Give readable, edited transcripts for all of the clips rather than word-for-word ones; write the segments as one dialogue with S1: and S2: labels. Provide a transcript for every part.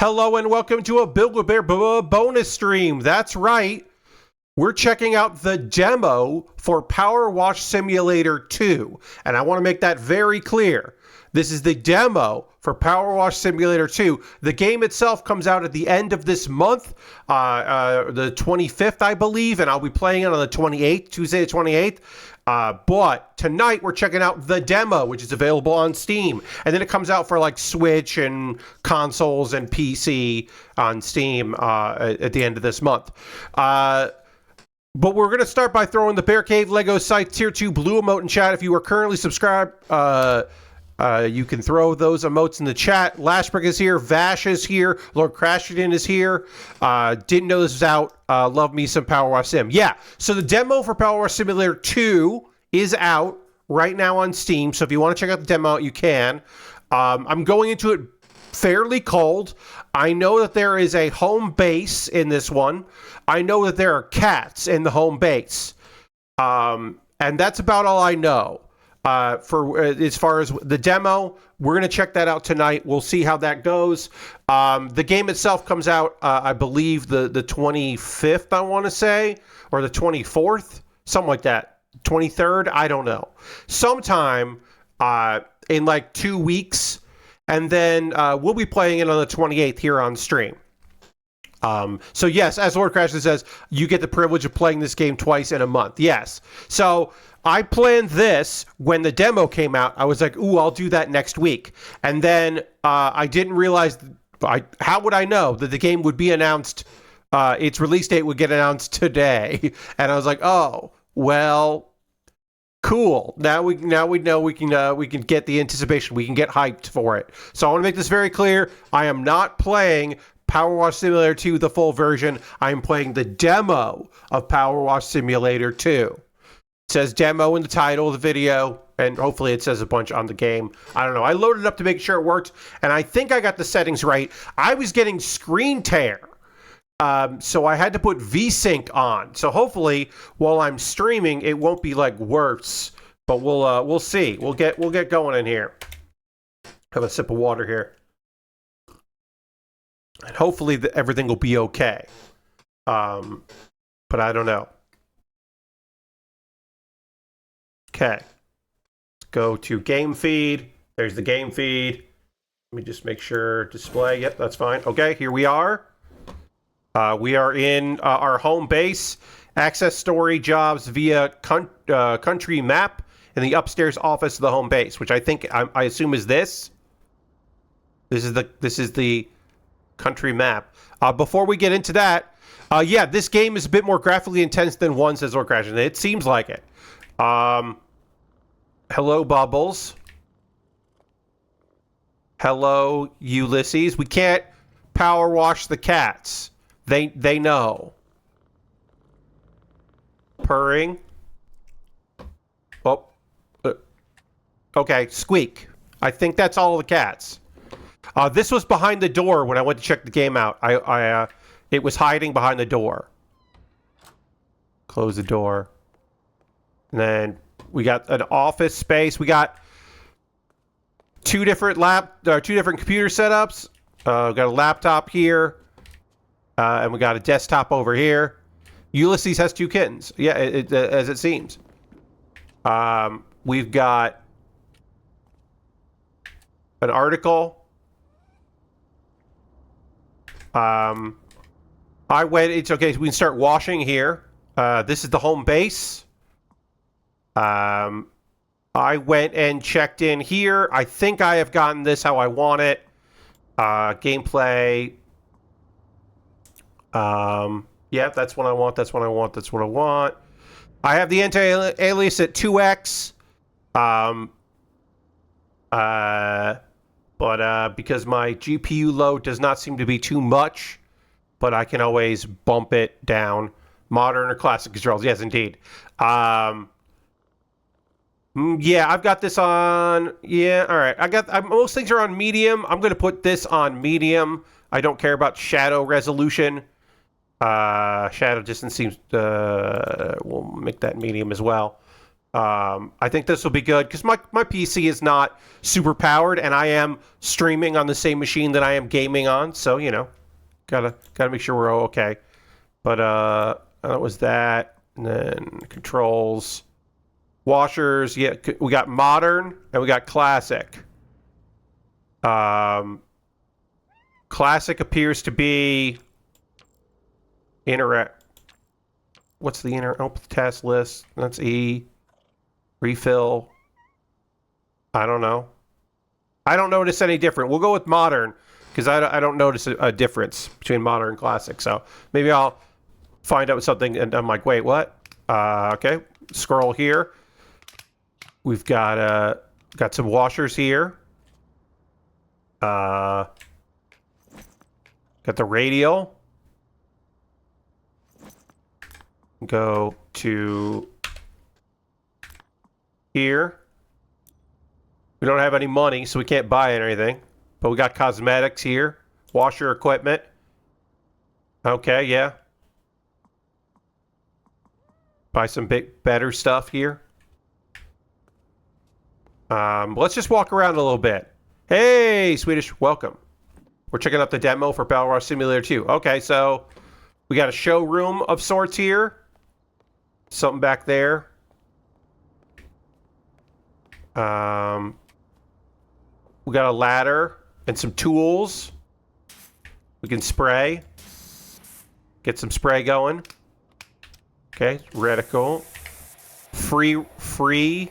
S1: Hello and welcome to a BWB bonus stream. That's right. We're checking out the demo for PowerWash Simulator 2. And I want to make that very clear. This is the demo for PowerWash Simulator 2. The game itself comes out at the end of this month, the 25th, I believe, and I'll be playing it on the 28th, Tuesday the 28th. But tonight we're checking out the demo, which is available on Steam. And then it comes out for like Switch and consoles and PC on Steam at the end of this month. But we're going to start by throwing the Bear Cave Lego Site Tier 2 blue emote in chat. If you are currently subscribed, you can throw those emotes in the chat. Lashbrick is here. Vash is here. Lord Crashington is here. Didn't know this was out. Love me some PowerWash Sim. Yeah, so the demo for PowerWash Simulator 2 is out right now on Steam. So if you want to check out the demo, you can. I'm going into it fairly cold. I know that there is a home base in this one. I know that there are cats in the home base. And that's about all I know. As far as the demo, we're going to check that out tonight. We'll see how that goes. The game itself comes out, I believe, the 25th, I want to say, or the 24th, something like that. 23rd, I don't know. Sometime in like 2 weeks, and then we'll be playing it on the 28th here on stream. So yes, as Lord Crashington says, you get the privilege of playing this game twice in a month. Yes. So I planned this when the demo came out. I was like, ooh, I'll do that next week. And then I didn't realize, how would I know that the game would be announced, its release date would get announced today. And I was like, oh, well, cool. Now we know we can get the anticipation. We can get hyped for it. So I want to make this very clear. I am not playing PowerWash Simulator 2, the full version. I am playing the demo of PowerWash Simulator 2. It says demo in the title of the video, and hopefully it says a bunch on the game. I don't know. I loaded it up to make sure it worked, and I think I got the settings right. I was getting screen tear, so I had to put VSync on. So hopefully, while I'm streaming, it won't be like worse. But we'll see. We'll get going in here. Have a sip of water here. And hopefully everything will be okay. But I don't know. Okay. Let's go to game feed. There's the game feed. Let me just make sure display. Yep, that's fine. Okay, here we are. We are in our home base. Access story jobs via country map in the upstairs office of the home base, which I assume is this. This is the country map. Before we get into that, yeah, this game is a bit more graphically intense than one, says Lord Crashington. It seems like it. Hello, Bubbles. Hello, Ulysses. We can't power wash the cats. They know. Purring. Oh. Okay, squeak. I think that's all the cats. This was behind the door when I went to check the game out. It was hiding behind the door. Close the door. And then we got an office space. We got two different computer setups. We got a laptop here, and we got a desktop over here. Ulysses has two kittens. Yeah, as it seems. We've got an article. It's okay. So we can start washing here. This is the home base. I went and checked in here. I think I have gotten this how I want it. Gameplay. Yeah, that's what I want. That's what I want. That's what I want. I have the anti-alias at 2x. But because my GPU load does not seem to be too much, but I can always bump it down. Modern or classic controls. Yes, indeed. Yeah, I've got this on. Yeah, all right. Most things are on medium. I'm going to put this on medium. I don't care about shadow resolution. Shadow distance seems. We'll make that medium as well. I think this will be good because my PC is not super powered, and I am streaming on the same machine that I am gaming on. So you know, gotta make sure we're all okay. But that was that, and then controls, washers. Yeah, we got modern and we got classic. Classic appears to be interact. What's the open task list? That's E. Refill. I don't know. I don't notice any different. We'll go with modern because I don't notice a difference between modern and classic. So maybe I'll find out something and I'm like, wait, what? Okay. Scroll here. We've got some washers here. Got the radial. Go to here. We don't have any money, so we can't buy anything. But we got cosmetics here. Washer equipment. Okay, yeah. Buy some better stuff here. Let's just walk around a little bit. Hey, Swedish, welcome. We're checking out the demo for PowerWash Simulator 2. Okay, so we got a showroom of sorts here. Something back there. We got a ladder and some tools. We can spray. Get some spray going. Okay, reticle. Free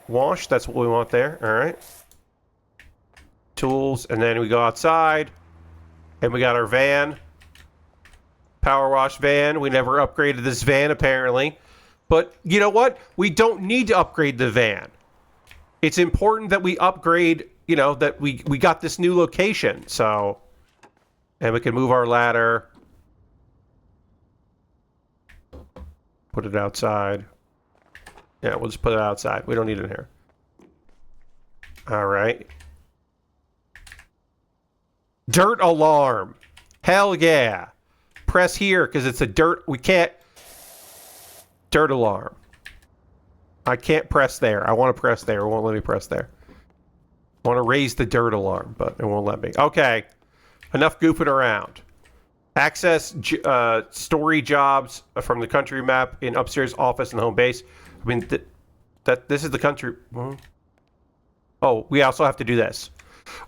S1: wash. That's what we want there. All right. Tools, and then we go outside, and we got our van. PowerWash van. We never upgraded this van apparently, but you know what? We don't need to upgrade the van. It's important that we upgrade. You know that we got this new location, so, and we can move our ladder. Put it outside. Yeah, we'll just put it outside. We don't need it here. All right. Dirt alarm. Hell yeah. Press here because it's a dirt. We can't. Dirt alarm. I can't press there. I want to press there. It won't let me press there. I want to raise the dirt alarm, but it won't let me. Okay. Enough goofing around. Access story jobs from the country map in upstairs office and home base. I mean, this is the country. Oh, we also have to do this.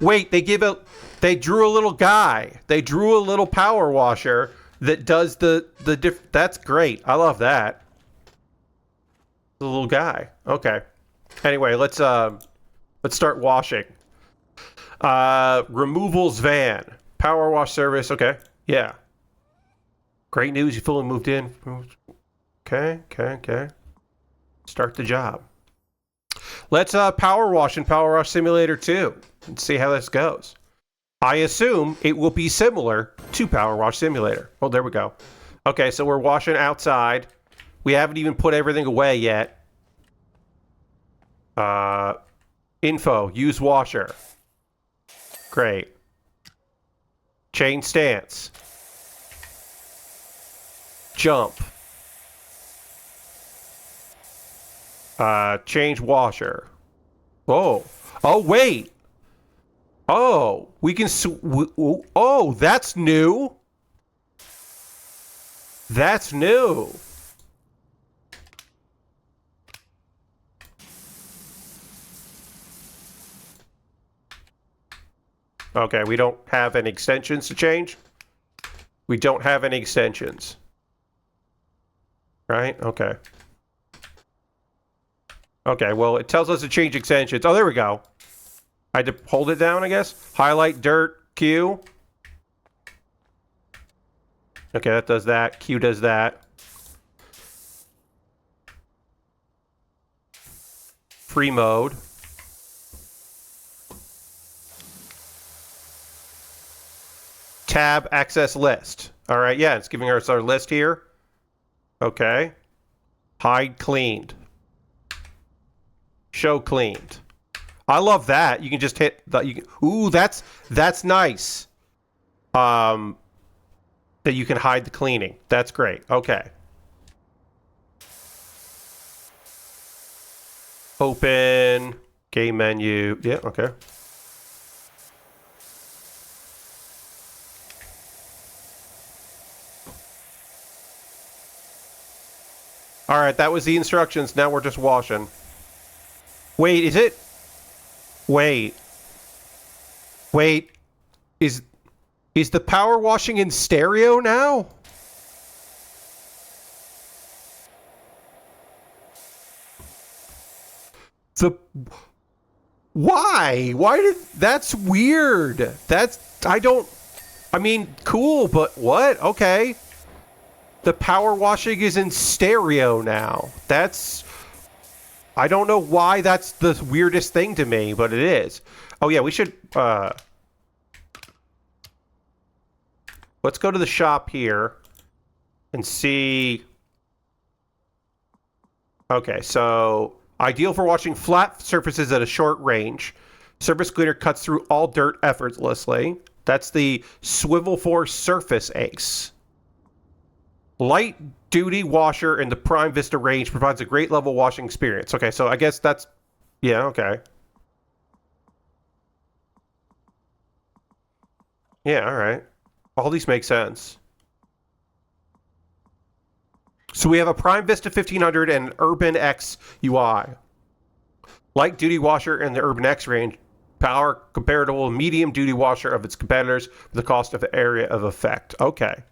S1: Wait, they drew a little guy. They drew a little power washer that does that's great. I love that. The little guy. Okay. Anyway, let's start washing. Removals van. Power wash service. Okay. Yeah. Great news. You fully moved in. Okay. Start the job. Let's power wash in PowerWash Simulator 2 and see how this goes. I assume it will be similar to PowerWash Simulator. Oh, there we go. Okay, so we're washing outside. We haven't even put everything away yet. Info, use washer. Great. Change stance. Jump. Change washer. Oh. Oh, wait. Oh, we can... Oh, that's new. That's new. Okay, we don't have any extensions to change. We don't have any extensions. Right? Okay. Okay, well, it tells us to change extensions. Oh, there we go. I had to hold it down, I guess. Highlight dirt, Q. Okay, that does that. Q does that. Free mode. Tab, access list. All right, yeah, it's giving us our list here. Okay. Hide cleaned. Show cleaned. I love that. You can just hit the. Ooh, that's nice. That you can hide the cleaning. That's great. Okay. Open. Game menu. Yeah, okay. Alright, that was the instructions. Now we're just washing. Wait, is it? Wait. Wait. Is the power washing in stereo now? Why? Why did... That's weird. I mean, cool, but what? Okay. The power washing is in stereo now. I don't know why that's the weirdest thing to me, but it is. Oh yeah, we should, let's go to the shop here and see. Okay, so ideal for washing flat surfaces at a short range. Surface cleaner cuts through all dirt effortlessly. That's the Swivel Force Surface Ace. Light duty washer in the Prime Vista range provides a great level washing experience. Okay, so I guess that's... Yeah, okay. Yeah, alright. All these make sense. So we have a Prime Vista 1500 and an Urban X UI. Light duty washer in the Urban X range. Power comparable to medium duty washer of its competitors with the cost of the area of effect. Okay.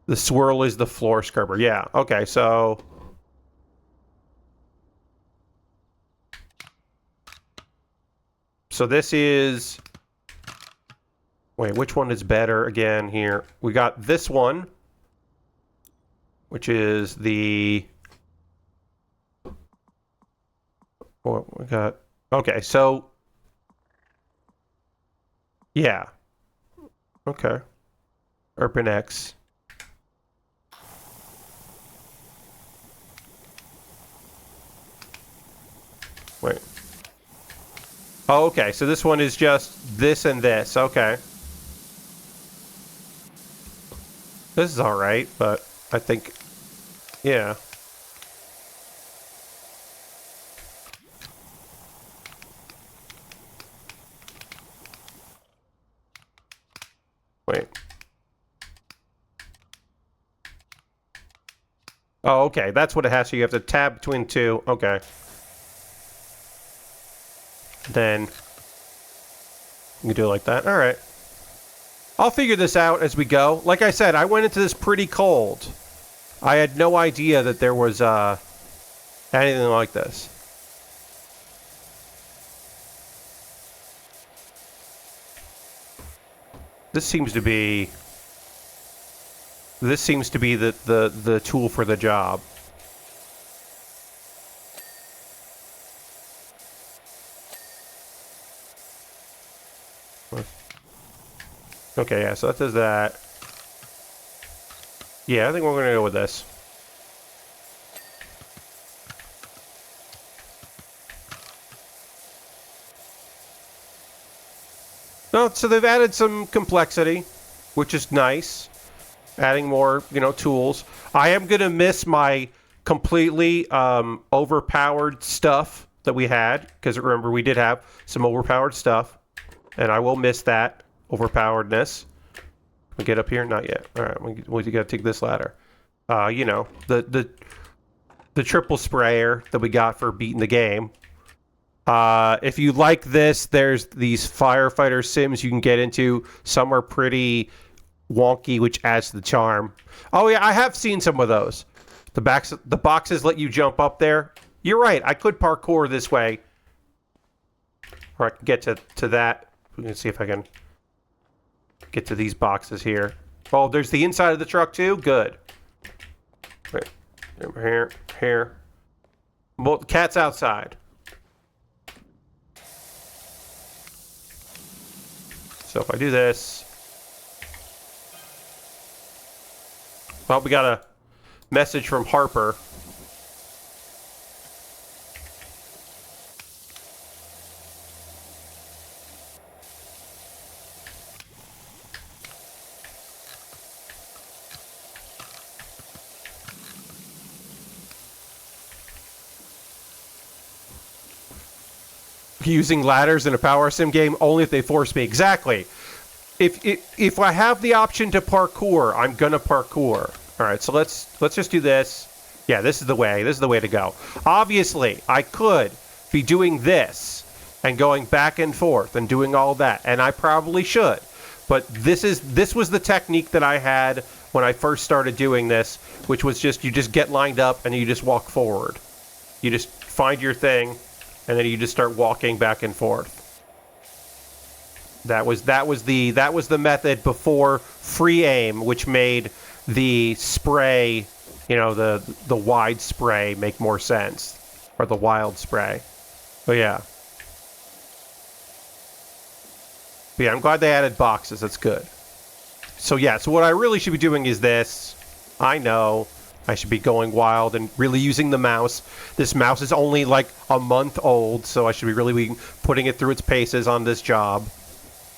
S1: The swirl is the floor scrubber. Yeah, okay, so... So this is... Wait, which one is better again here? We got this one, which is the... What we got... Okay, so... Yeah. Okay. Urban X. Wait. Oh, okay. So this one is just this and this. Okay. This is alright, but I think... Yeah. Wait. Oh, okay. That's what it has. So you have to tab between two. Okay. Then you can do it like that. All right. I'll figure this out as we go. Like I said, I went into this pretty cold. I had no idea that there was anything like this. This seems to be the tool for the job. Okay, yeah, so that does that. Yeah, I think we're gonna go with this. No, so they've added some complexity, which is nice. Adding more, tools. I am gonna miss my completely overpowered stuff that we had, because remember we did have some overpowered stuff, and I will miss that overpoweredness. We get up here? Not yet. All right, we gotta take this ladder. The triple sprayer that we got for beating the game. If you like this, there's these firefighter sims you can get into. Some are pretty wonky, which adds to the charm. Oh yeah, I have seen some of those. The boxes let you jump up there. You're right, I could parkour this way. Or I can get to that. We can see if I can get to these boxes here. Oh, there's the inside of the truck too? Good. Wait, here. Well, the cat's outside. So if I do this... Well, we got a message from Harper. using ladders in a power sim game only if they force me. Exactly. If I have the option to parkour, I'm gonna parkour. All right, so let's just do this. Yeah, this is the way. This is the way to go. Obviously, I could be doing this and going back and forth and doing all that, and I probably should. But this was the technique that I had when I first started doing this, which was just you just get lined up and you just walk forward. You just find your thing, and then you just start walking back and forth. That was the method before free aim, which made the spray, you know, the wide spray make more sense, or the wild spray. But yeah. But yeah, I'm glad they added boxes. That's good. So yeah, so what I really should be doing is this. I know I should be going wild and really using the mouse. This mouse is only like a month old, so I should be really putting it through its paces on this job.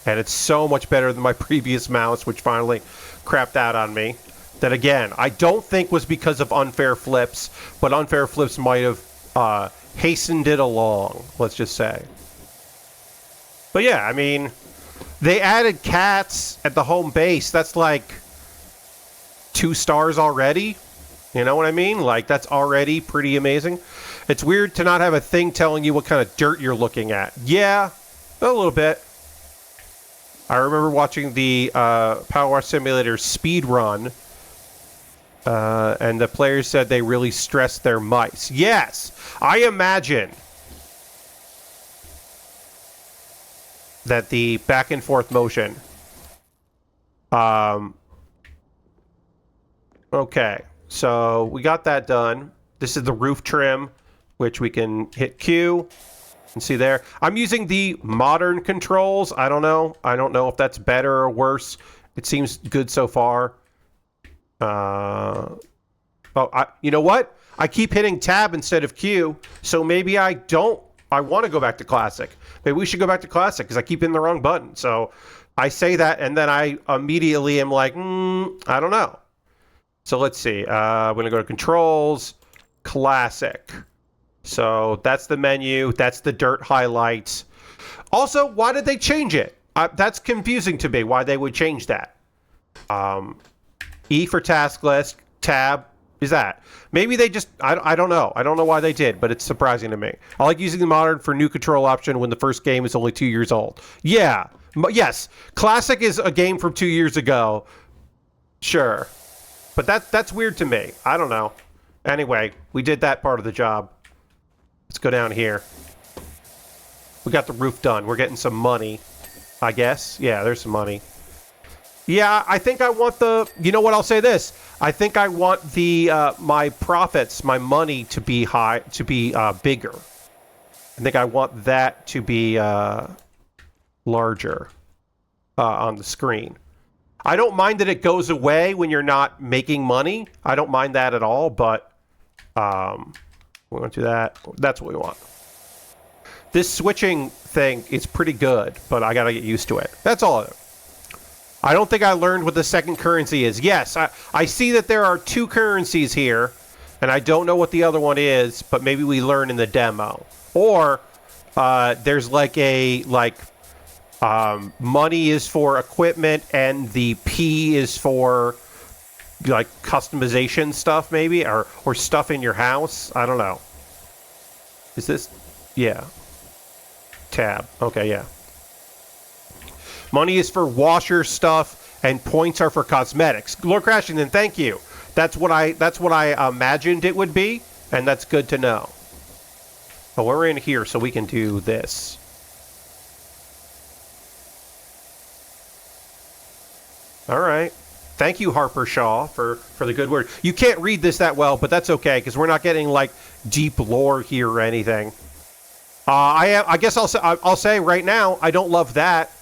S1: And it's so much better than my previous mouse, which finally crapped out on me. That again, I don't think was because of unfair flips, but unfair flips might have hastened it along, let's just say. But yeah, I mean, they added cats at the home base. That's like 2 stars already. You know what I mean? Like, that's already pretty amazing. It's weird to not have a thing telling you what kind of dirt you're looking at. Yeah, a little bit. I remember watching the PowerWash Simulator speed run, and the players said they really stressed their mice. Yes, I imagine that the back and forth motion. Okay, so we got that done. This is the roof trim, which we can hit Q. And see there, I'm using the modern controls. I don't know if that's better or worse. It seems good so far. You know what? I keep hitting tab instead of Q, so maybe I want to go back to classic. Maybe we should go back to classic because I keep hitting the wrong button. So I say that, and then I immediately am like, I don't know. So let's see. I'm going to go to controls, classic. So that's the menu. That's the dirt highlights. Also, why did they change it? That's confusing to me, why they would change that. E for task list. Tab is that. Maybe they just, I don't know. I don't know why they did, but it's surprising to me. I like using the modern for new control option when the first game is only 2 years old. Yeah. Yes. Classic is a game from 2 years ago. Sure. But that's weird to me. I don't know. Anyway, we did that part of the job. Let's go down here. We got the roof done. We're getting some money, I guess. Yeah, there's some money. Yeah, I think I want the... You know what? I'll say this. I think I want the my profits, my money to be high, to be bigger. I think I want that to be larger on the screen. I don't mind that it goes away when you're not making money. I don't mind that at all, but we want to do that. That's what we want. This switching thing is pretty good, but I got to get used to it. That's all. I don't think I learned what the second currency is. Yes, I see that there are 2 currencies here, and I don't know what the other one is, but maybe we learn in the demo. Or there's like money is for equipment, and the P is for like customization stuff, maybe, or stuff in your house. I don't know. Is this? Yeah. Tab. Okay, yeah. Money is for washer stuff, and points are for cosmetics. Lord Crashington, thank you. That's what I imagined it would be, and that's good to know. But we're in here, so we can do this. All right. Thank you, Harper Shaw, for the good word. You can't read this that well, but that's okay, because we're not getting, like, deep lore here or anything. I guess I'll say right now, I don't love that.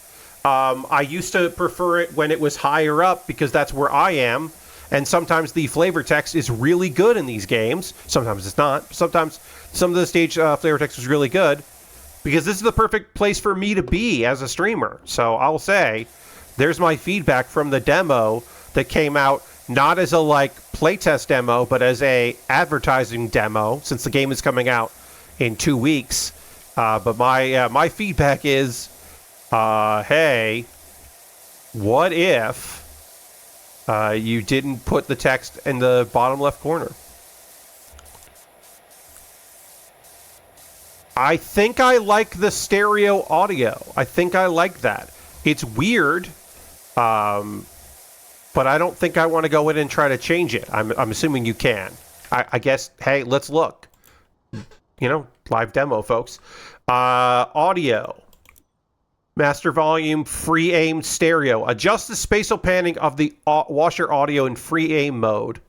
S1: I used to prefer it when it was higher up, because that's where I am. And sometimes the flavor text is really good in these games. Sometimes it's not. Sometimes some of the stage flavor text is really good, because this is the perfect place for me to be as a streamer. So I'll say, there's my feedback from the demo that came out not as a like playtest demo, but as a advertising demo, since the game is coming out in 2 weeks. But my feedback is, hey, what if you didn't put the text in the bottom left corner? I think I like the stereo audio. I think I like that. It's weird, but I don't think I want to go in and try to change it. I'm assuming you can. I guess, hey, let's look. You know, live demo, folks. Audio. Master volume, free aim stereo. Adjust the spatial panning of the washer audio in free aim mode.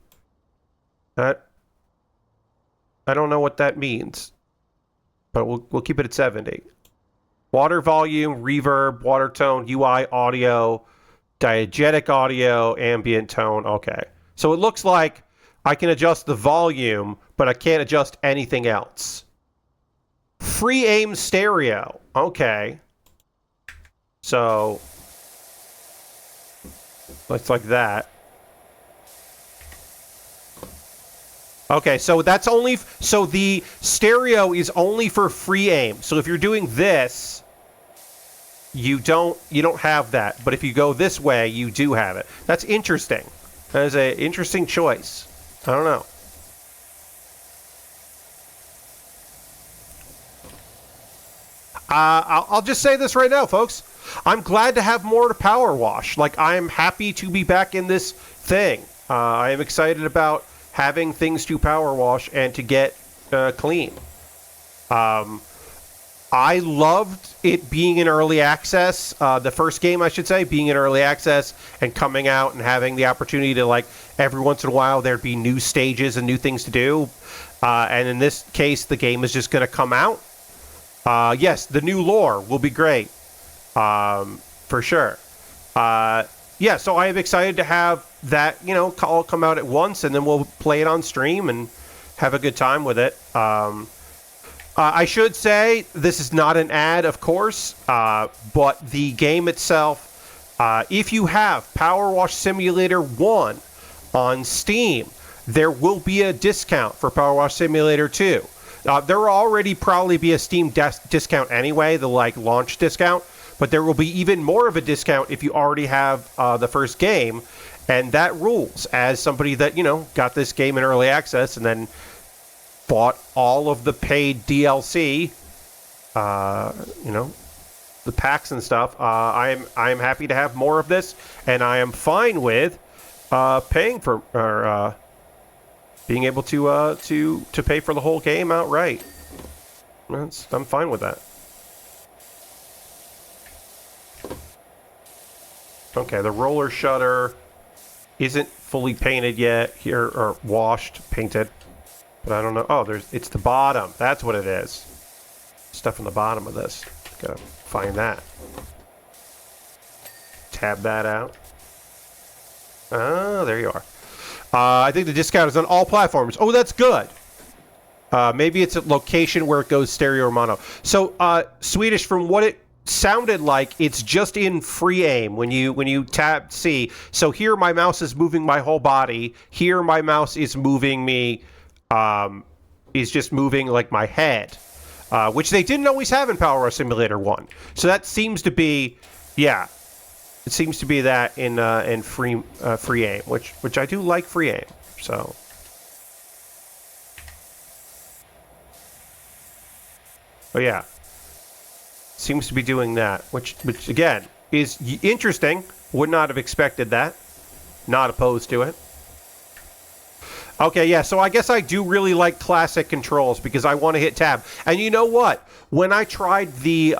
S1: I don't know what that means, but we'll keep it at 70. Water volume, reverb, water tone, UI audio, diegetic audio, ambient tone. Okay. So it looks like I can adjust the volume, but I can't adjust anything else. Free aim stereo. Okay. So looks like that. Okay, so that's only so the stereo is only for free aim. So if you're doing this, you don't have that. But if you go this way, you do have it. That's interesting. That is an interesting choice. I don't know. I'll just say this right now, folks. I'm glad to have more to PowerWash. Like, I'm happy to be back in this thing. I am excited about having things to PowerWash and to get clean. I loved it being in early access. The first game, I should say, being in early access and coming out and having the opportunity to, like, every once in a while there'd be new stages and new things to do. And in this case, the game is just going to come out. Yes, the new lore will be great. For sure. Yeah, so I am excited to have that, you know, all come out at once, and then we'll play it on stream and have a good time with it. I should say, this is not an ad, of course, but the game itself, if you have PowerWash Simulator 1 on Steam, there will be a discount for PowerWash Simulator 2. There will already probably be a Steam discount anyway, the like launch discount, but there will be even more of a discount if you already have the first game, and that rules. As somebody that, you know, got this game in early access and then bought all of the paid DLC, you know, the packs and stuff, I am happy to have more of this, and I am fine with paying for or being able to pay for the whole game outright. I'm fine with that. Okay, the roller shutter isn't fully painted yet here, or washed, painted. But I don't know. Oh, it's the bottom. That's what it is. Stuff on the bottom of this. Gotta find that. Tab that out. Oh, there you are. I think the discount is on all platforms. Oh, that's good. Maybe it's a location where it goes stereo or mono. So, Swedish, from what it sounded like, it's just in free aim when you tap C. So here my mouse is moving my whole body. Here my mouse is moving me, is just moving like my head, which they didn't always have in PowerWash Simulator 1. So that seems to be, yeah, it seems to be that in free aim, which I do like free aim. So. Oh yeah. Seems to be doing that, which again is interesting. Would not have expected that. Not opposed to it. Okay, yeah. So I guess I do really like classic controls because I want to hit tab. And you know what? When I tried the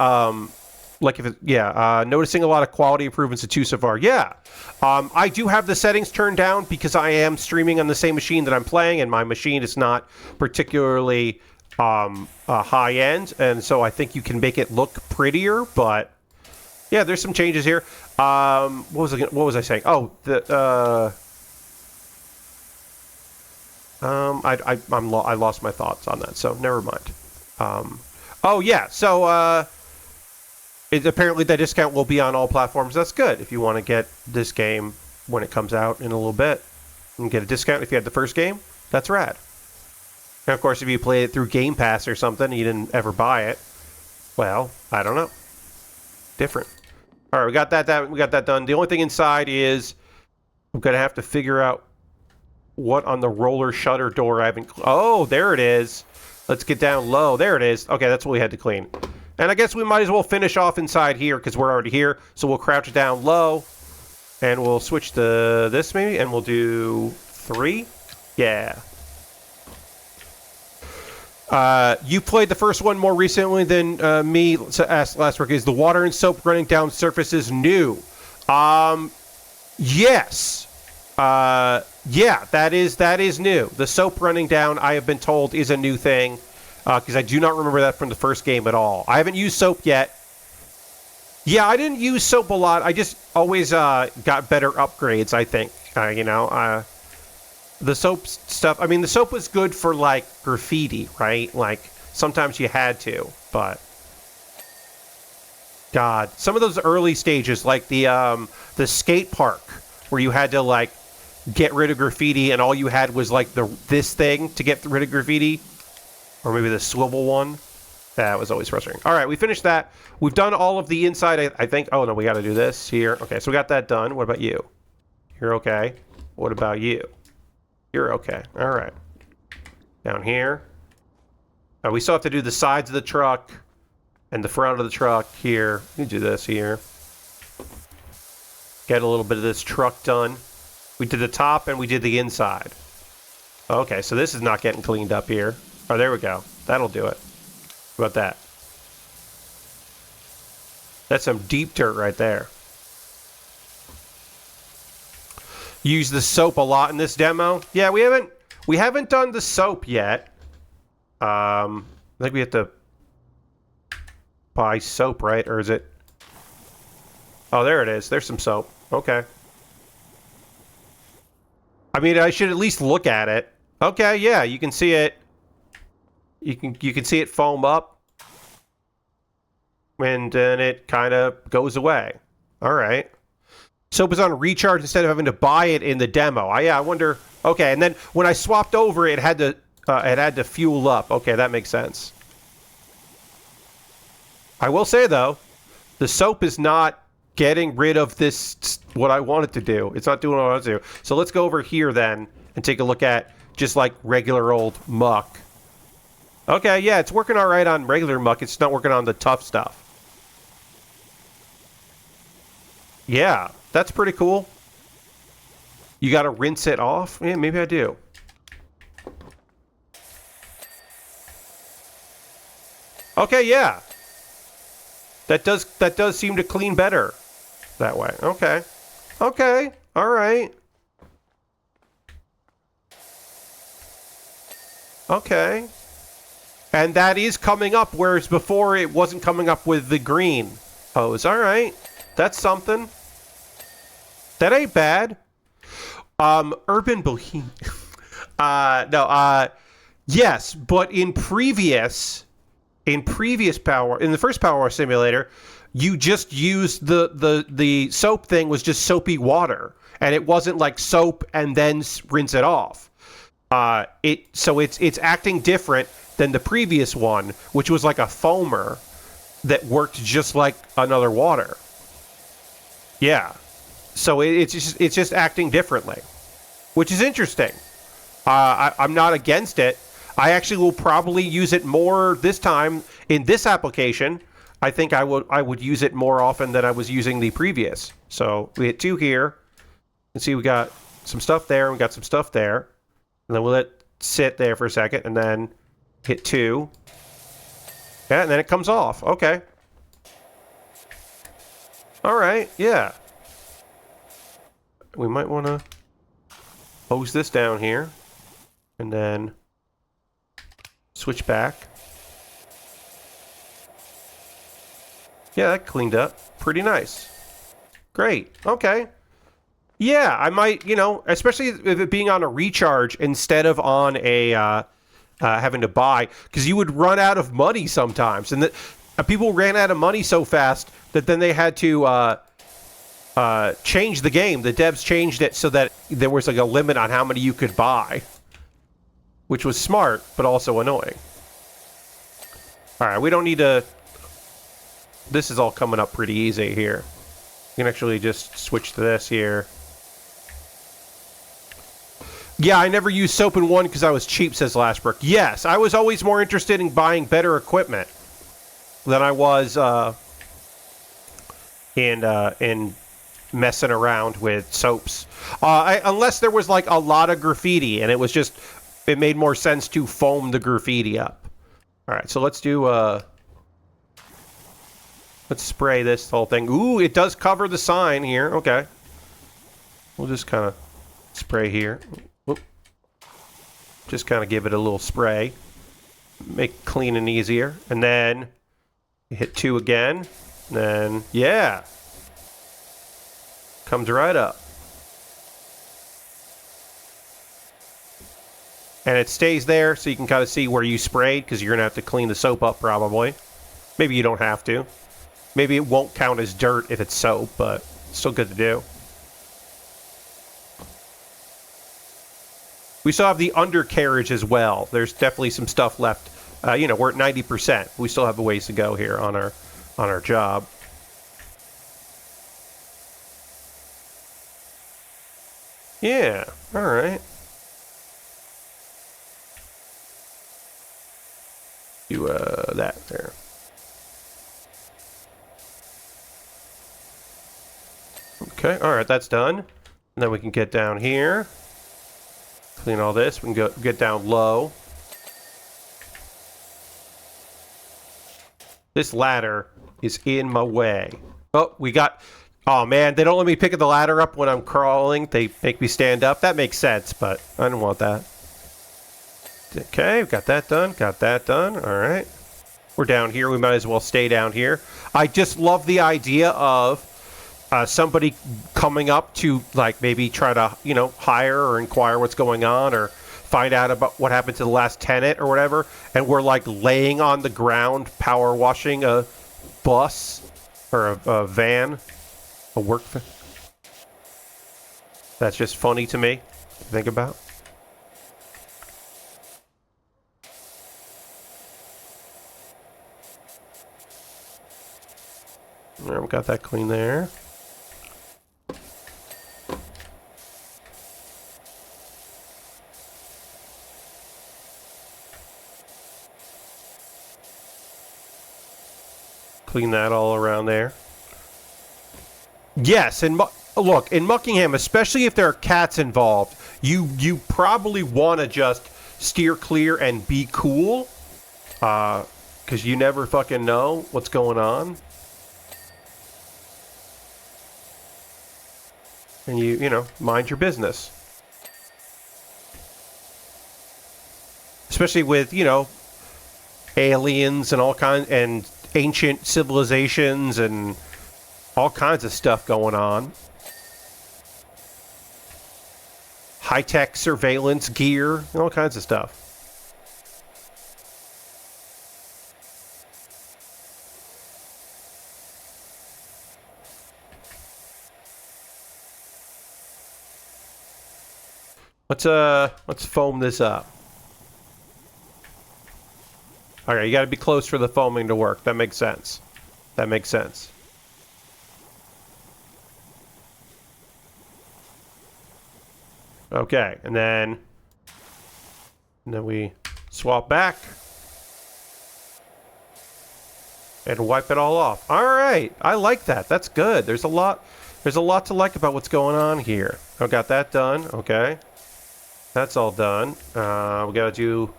S1: noticing a lot of quality improvements to 2 so far. Yeah, I do have the settings turned down because I am streaming on the same machine that I'm playing, and my machine is not particularly high end, and so I think you can make it look prettier. But yeah, there's some changes here. What was I saying? Oh, I lost my thoughts on that, so never mind. Oh yeah, so apparently the discount will be on all platforms. That's good if you want to get this game when it comes out in a little bit and get a discount if you had the first game. That's rad. And of course, if you play it through Game Pass or something, you didn't ever buy it, Well, I don't know. Different. All right, we got that done. The only thing inside is I'm gonna have to figure out what on the roller shutter door I haven't. Oh, there it is. Let's get down low. There it is. Okay, that's what we had to clean. And I guess we might as well finish off inside here because we're already here. So we'll crouch it down low, and we'll switch to this maybe, and we'll do 3. Yeah. You played the first one more recently than me. Asked last week, is the water and soap running down surfaces new? Yes. Yeah, that is new. The soap running down, I have been told, is a new thing because I do not remember that from the first game at all. I haven't used soap yet. Yeah, I didn't use soap a lot. I just always got better upgrades, I think. The soap stuff, I mean, the soap was good for, like, graffiti, right? Like, sometimes you had to, but... God, some of those early stages, like the skate park, where you had to, like, get rid of graffiti, and all you had was, like, this thing to get rid of graffiti. Or maybe the swivel one. That was always frustrating. All right, we finished that. We've done all of the inside, I think. Oh, no, we got to do this here. Okay, so we got that done. What about you? You're okay. What about you? You're okay. All right. Down here. We still have to do the sides of the truck and the front of the truck here. We do this here. Get a little bit of this truck done. We did the top and we did the inside. Okay, so this is not getting cleaned up here. Oh, there we go. That'll do it. How about that? That's some deep dirt right there. Use the soap a lot in this demo. Yeah, we haven't done the soap yet. I think we have to buy soap, right? Or is it? Oh, there it is. There's some soap. Okay. I mean, I should at least look at it. Okay, yeah, you can see it. You can see it foam up, and then it kind of goes away. All right. Soap is on recharge instead of having to buy it in the demo. Yeah, I wonder. Okay, and then when I swapped over, it had to fuel up. Okay, that makes sense. I will say though, the soap is not getting rid of this. What I want it to do. It's not doing what I want it to do. So let's go over here then and take a look at just like regular old muck. Okay, yeah, it's working all right on regular muck. It's not working on the tough stuff. Yeah, that's pretty cool. You got to rinse it off? Yeah, maybe I do. Okay, yeah. That does seem to clean better that way. Okay. Okay. All right. Okay. And that is coming up, whereas before it wasn't coming up with the green hose. All right. That's something. That ain't bad. Urban Bohemian. Yes, but in the first PowerWash simulator, you just used the soap thing was just soapy water, and it wasn't like soap and then rinse it off. So it's acting different than the previous one, which was like a foamer that worked just like another water. Yeah. So it's just acting differently, which is interesting. I'm not against it. I actually will probably use it more this time in this application. I think I would use it more often than I was using the previous. So we hit 2 here. And see, we got some stuff there, and we got some stuff there. And then we'll let it sit there for a second, and then hit 2. Yeah, and then it comes off. Okay. All right, yeah. We might want to hose this down here, and then switch back. Yeah, that cleaned up. Pretty nice. Great. Okay. Yeah, I might, especially if it being on a recharge instead of on a having to buy, because you would run out of money sometimes, and people ran out of money so fast that then they had to change the game. The devs changed it so that there was like a limit on how many you could buy, which was smart but also annoying. All right, we don't need to this is all coming up pretty easy here. You can actually just switch to this here. Yeah, I never used soap in 1 because I was cheap, says Lashbrook. Yes, I was always more interested in buying better equipment than I was in messing around with soaps. Unless there was like a lot of graffiti and it made more sense to foam the graffiti up. All right, so let's do, let's spray this whole thing. Ooh, it does cover the sign here. Okay. We'll just kind of spray here. Whoop. Just kind of give it a little spray. Make it clean and easier. And then hit 2 again. And then, yeah. Comes right up. And it stays there so you can kind of see where you sprayed because you're going to have to clean the soap up probably. Maybe you don't have to. Maybe it won't count as dirt if it's soap, but it's still good to do. We still have the undercarriage as well. There's definitely some stuff left. You know, we're at 90%. We still have a ways to go here on our job. Yeah, all right. Do that there. Okay, all right, that's done. And then we can get down here. Clean all this. We can get down low. This ladder is in my way. Oh, we got... Oh, man, they don't let me pick the ladder up when I'm crawling. They make me stand up. That makes sense, but I don't want that. Okay, got that done. Got that done. All right. We're down here. We might as well stay down here. I just love the idea of somebody coming up to, like, maybe try to, you know, hire or inquire what's going on or find out about what happened to the last tenant or whatever. And we're, like, laying on the ground power washing a bus or a van. A work van. That's just funny to me to think about. All right, we got that clean there. Clean that all around there. Yes, and look, in Muckingham, especially if there are cats involved, you probably want to just steer clear and be cool, because you never fucking know what's going on. And you know, mind your business. Especially with, you know, aliens and all kinds, and ancient civilizations and all kinds of stuff going on. High-tech surveillance gear, all kinds of stuff. Let's foam this up. Alright, you gotta be close for the foaming to work. That makes sense. That makes sense. Okay, and then we swap back and wipe it all off. All right, I like that. That's good. There's a lot to like about what's going on here. I got that done. Okay, that's all done. We gotta do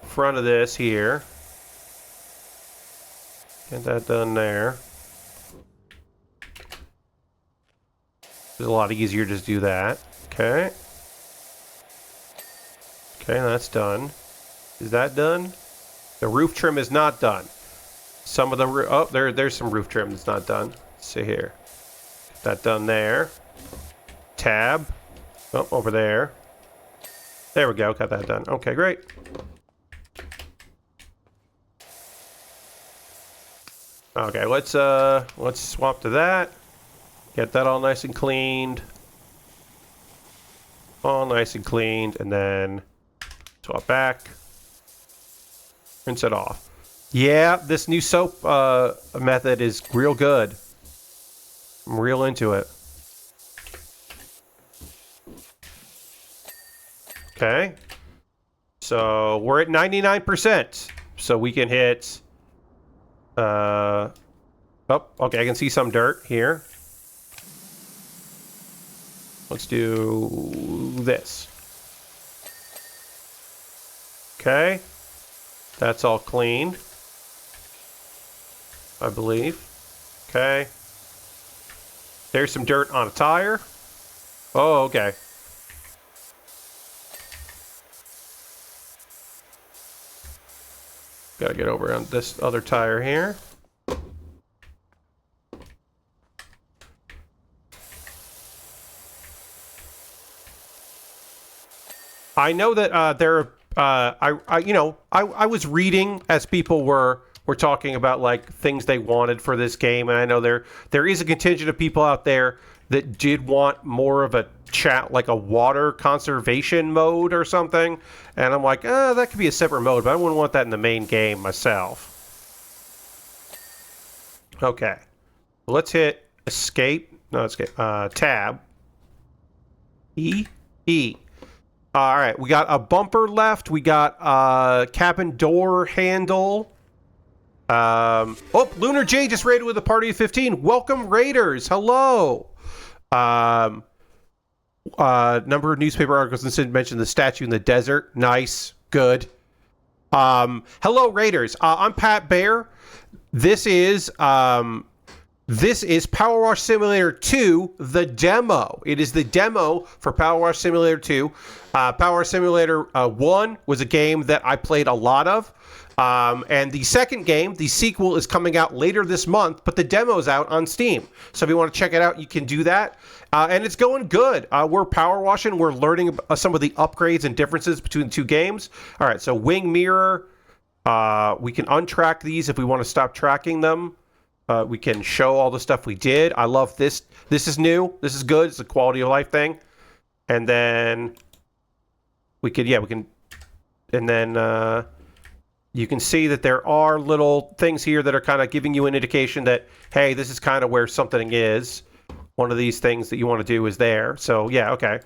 S1: front of this here. Get that done there. It's a lot easier to just do that. Okay. Okay, that's done. Is that done? The roof trim is not done. Some of the oh, there's some roof trim that's not done. Let's see here. Get that done there. Tab. Oh, over there. There we go. Got that done. Okay, great. Okay, let's swap to that. Get that all nice and cleaned. All nice and cleaned, and then swap back. Rinse it off. Yeah, this new soap method is real good. I'm real into it. Okay. So we're at 99%. So we can hit... oh, okay, I can see some dirt here. Let's do this. Okay. That's all cleaned, I believe. Okay. There's some dirt on a tire. Oh, okay. Gotta get over on this other tire here. I know that I was reading as people were talking about like things they wanted for this game, and I know there is a contingent of people out there that did want more of a chat, like a water conservation mode or something, and I'm like, that could be a separate mode, but I wouldn't want that in the main game myself. Okay, let's hit escape. No, escape. Tab. E. All right, we got a bumper left. We got a cabin door handle. Oh, Lunar J just raided with a party of 15. Welcome, Raiders. Hello. Number of newspaper articles and mentioned the statue in the desert. Nice. Good. Hello, Raiders. I'm Pat Bear. This is PowerWash Simulator 2, the demo. It is the demo for PowerWash Simulator 2. PowerWash Simulator 1 was a game that I played a lot of. And the second game, the sequel, is coming out later this month, but the demo's out on Steam. So if you want to check it out, you can do that. And it's going good. We're power washing. We're learning some of the upgrades and differences between the two games. All right, so wing mirror. We can untrack these if we want to stop tracking them. We can show all the stuff we did. I love this. This is new. This is good. It's a quality of life thing. And then we can, and then you can see that there are little things here that are kind of giving you an indication that, hey, this is kind of where something is. One of these things that you want to do is there. So, yeah, okay.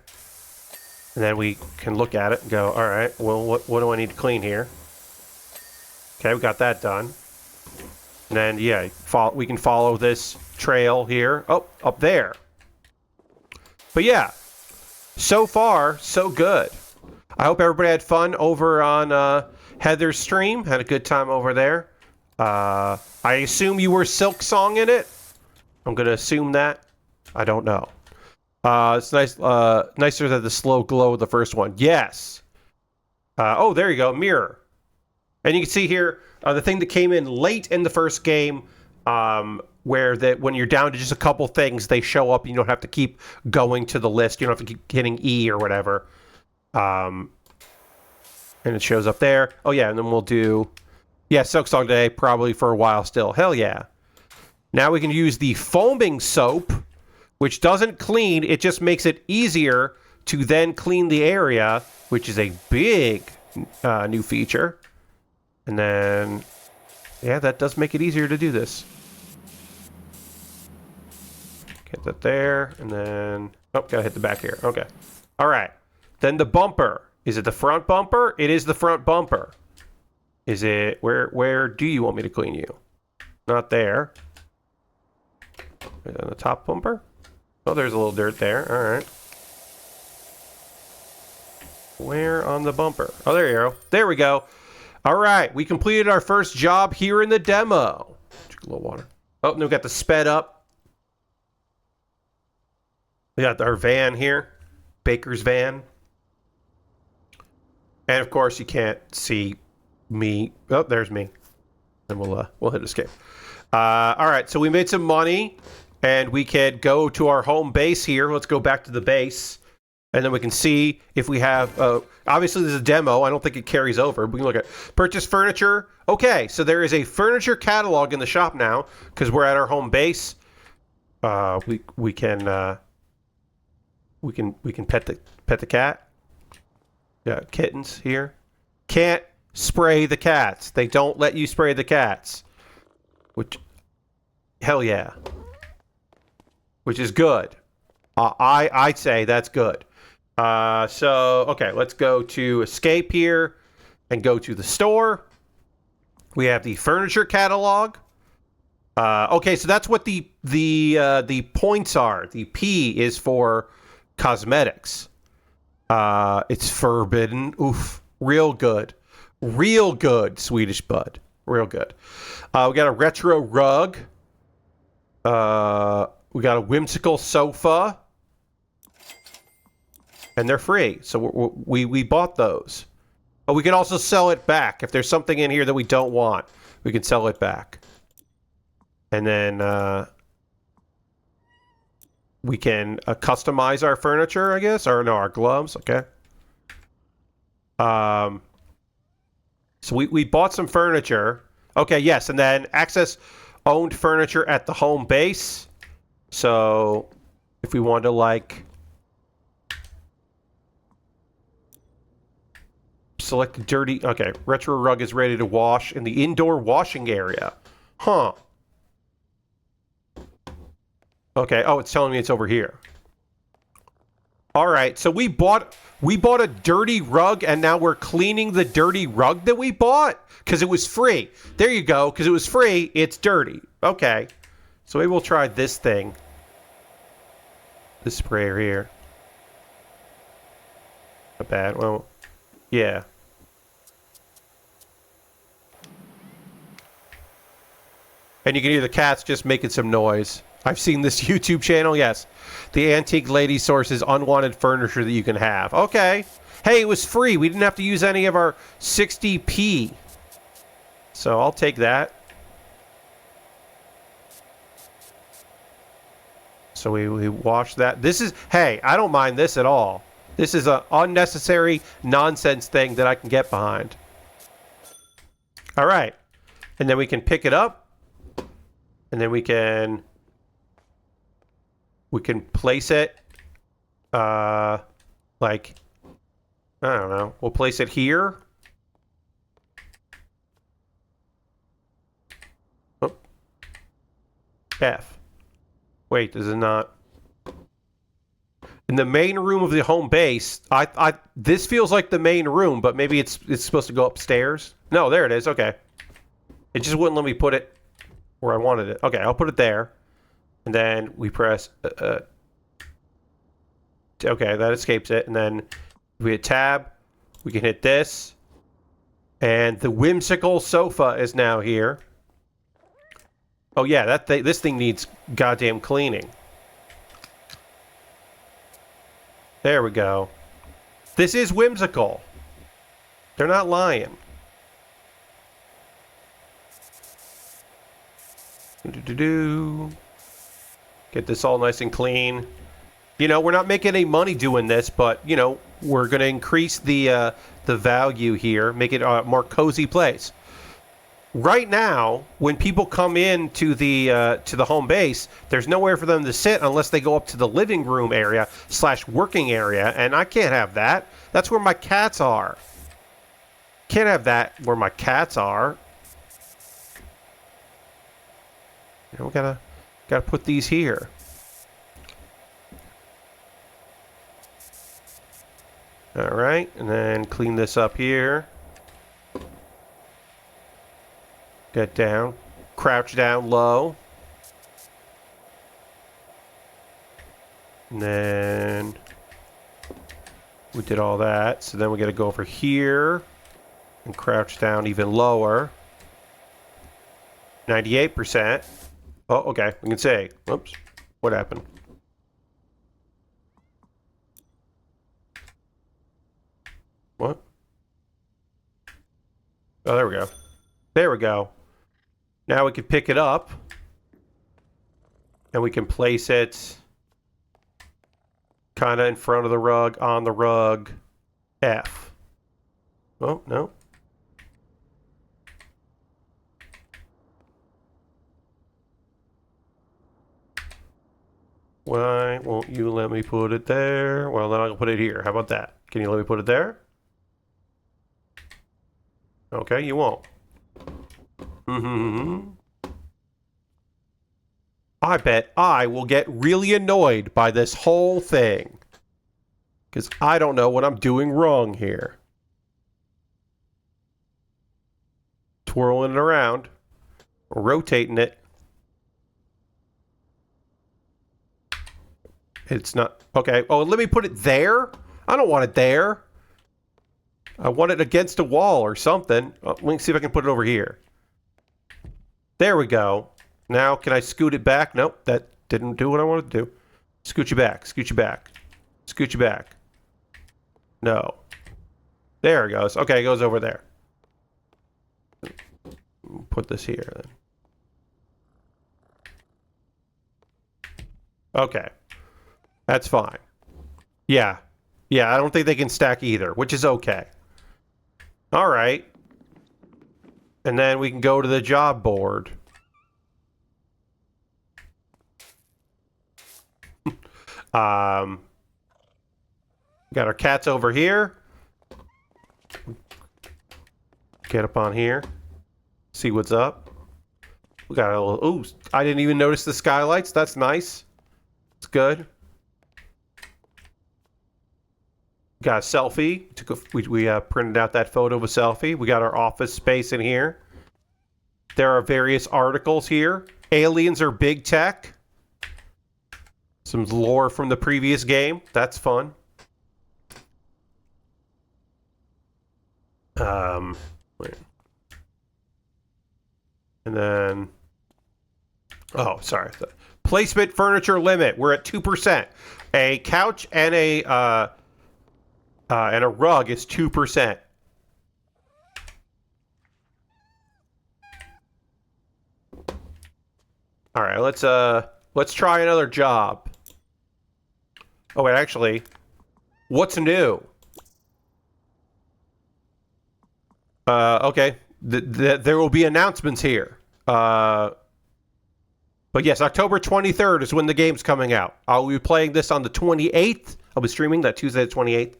S1: And then we can look at it and go, all right, well, what do I need to clean here? Okay, we got that done. And then, yeah, we can follow this trail here. Oh, up there. But yeah, so far, so good. I hope everybody had fun over on Heather's stream. Had a good time over there. I assume you were Silk Song in it. I'm going to assume that. I don't know. It's nice, nicer than the slow glow of the first one. Yes. Oh, there you go. Mirror. And you can see here the thing that came in late in the first game, where when you're down to just a couple things, they show up. You don't have to keep going to the list. You don't have to keep hitting E or whatever. And it shows up there. Oh, yeah, and then we'll do, yeah, Silk Song today, probably for a while still. Hell yeah. Now we can use the foaming soap, which doesn't clean. It just makes it easier to then clean the area, which is a big new feature. And then, yeah, that does make it easier to do this. Get that there, and then, oh, gotta hit the back here. Okay. All right. Then the bumper. Is it the front bumper? It is the front bumper. Is it, where do you want me to clean you? Not there. On the top bumper? Oh, there's a little dirt there. All right. Where on the bumper? Oh, there you go. There we go. All right. We completed our first job here in the demo. Drink a little water. Oh, and we got the sped up. We got our van here. Baker's van. And of course, you can't see me. Oh, there's me. And we'll hit escape. All right. So we made some money. And we can go to our home base here. Let's go back to the base. And then we can see if we have... obviously, this is a demo. I don't think it carries over. We can look at purchase furniture. Okay, so there is a furniture catalog in the shop now because we're at our home base. We can pet the cat. Yeah, kittens here. Can't spray the cats. They don't let you spray the cats. Which, hell yeah. Which is good. I'd say that's good. Okay, let's go to escape here and go to the store. We have the furniture catalog. Okay, so that's what the points are. The P is for cosmetics. It's forbidden. Oof. Real good. Real good, Swedish bud. Real good. We got a retro rug. We got a whimsical sofa. And they're free. So we bought those. Oh, we can also sell it back. If there's something in here that we don't want, we can sell it back. And then we can customize our furniture, I guess. Or no, our gloves. Okay. So we bought some furniture. Okay, yes. And then access owned furniture at the home base. So if we want to, like, select dirty... Okay, retro rug is ready to wash in the indoor washing area. Huh. Okay, oh, it's telling me it's over here. All right, so we bought a dirty rug, and now we're cleaning the dirty rug that we bought because it was free. There you go, because it was free, it's dirty. Okay, so maybe we'll try this thing. This sprayer here. Not bad, well, yeah. And you can hear the cats just making some noise. I've seen this YouTube channel, yes. The Antique Lady sources unwanted furniture that you can have. Okay. Hey, it was free. We didn't have to use any of our 60p. So I'll take that. So we wash that. This is, hey, I don't mind this at all. This is an unnecessary nonsense thing that I can get behind. All right. And then we can pick it up. And then we can place it, like, I don't know. We'll place it here. Oh. F. Wait, is it not? In the main room of the home base, this feels like the main room, but maybe it's supposed to go upstairs. No, there it is. Okay. It just wouldn't let me put it where I wanted it. Okay, I'll put it there. And then we press... okay, that escapes it. And then we hit tab. We can hit this. And the whimsical sofa is now here. Oh yeah, this thing needs goddamn cleaning. There we go. This is whimsical. They're not lying. Get this all nice and clean. You know, we're not making any money doing this, but, you know, we're going to increase the value here, make it a more cozy place. Right now, when people come in to the home base, there's nowhere for them to sit unless they go up to the living room area / working area, and I can't have that. That's where my cats are. Can't have that where my cats are. You know, we gotta put these here. All right, and then clean this up here. Get down, crouch down low. And then we did all that. So then we gotta go over here and crouch down even lower. 98%. Oh, okay. We can say, whoops, what happened? What? Oh, there we go. There we go. Now we can pick it up. And we can place it kind of in front of the rug, on the rug. F. Oh, no. Why won't you let me put it there? Well, then I'll put it here. How about that? Can you let me put it there? Okay, you won't. Mm-hmm. I bet I will get really annoyed by this whole thing. Because I don't know what I'm doing wrong here. Twirling it around. Rotating it. It's not... Okay. Oh, let me put it there? I don't want it there. I want it against a wall or something. Let me see if I can put it over here. There we go. Now, can I scoot it back? Nope, that didn't do what I wanted to do. Scoot you back. Scoot you back. Scoot you back. No. There it goes. Okay, it goes over there. Put this here then. Okay. That's fine. Yeah. Yeah, I don't think they can stack either, which is okay. All right. And then we can go to the job board. Got our cats over here. Get up on here. See what's up. We got a little... Ooh, I didn't even notice the skylights. That's nice. It's good. Got a selfie. We printed out that photo of a selfie. We got our office space in here. There are various articles here. Aliens are big tech. Some lore from the previous game. That's fun. Wait. And then... Oh, sorry. Placement furniture limit. We're at 2%. A couch and a rug is 2%. All right, let's try another job. Oh wait, actually, what's new? Okay, there will be announcements here. But yes, October 23rd is when the game's coming out. I'll be playing this on the 28th. I'll be streaming that Tuesday the 28th.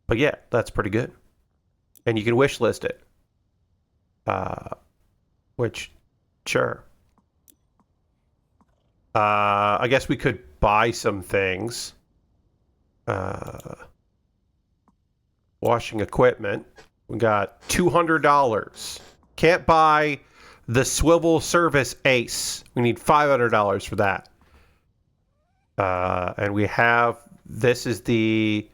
S1: But yeah, that's pretty good. And you can wish list it. Which, sure. I guess we could buy some things. Washing equipment. We got $200. Can't buy the swivel service ace. We need $500 for that. And we have... This is the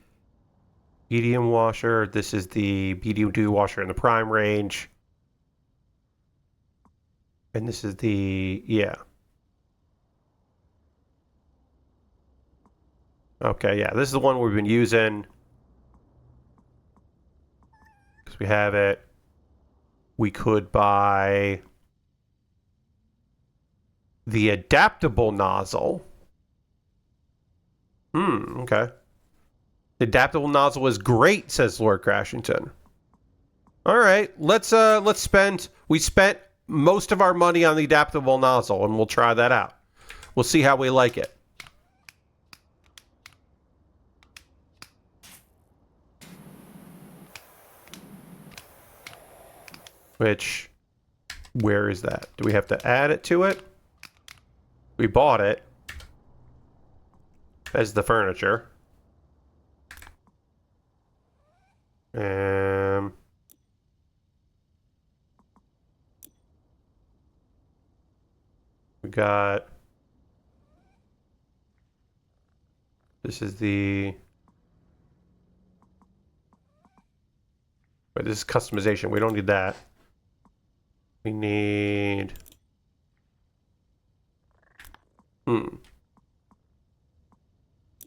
S1: medium washer. This is the BWB washer in the prime range. And this is the... Yeah. Okay, yeah. This is the one we've been using. Because we have it. We could buy the adaptable nozzle. Okay. The adaptable nozzle is great, says Lord Crashington. All right, let's spend... We spent most of our money on the adaptable nozzle, and we'll try that out. We'll see how we like it. Which... Where is that? Do we have to add it to it? We bought it. As the furniture. We got... This is the... Wait, this is customization. We don't need that. We need...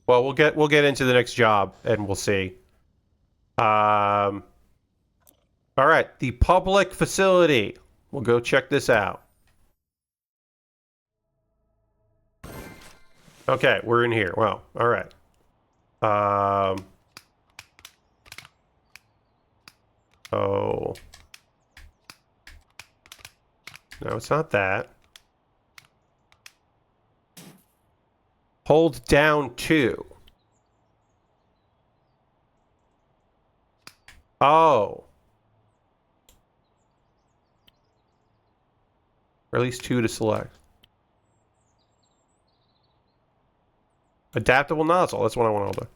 S1: Well, we'll get into the next job and we'll see. All right, the public facility. We'll go check this out. Okay, we're in here. Well, all right. Oh. No, it's not that. Hold down 2. Oh. Or at least 2 to select. Adaptable nozzle. That's what I want to do.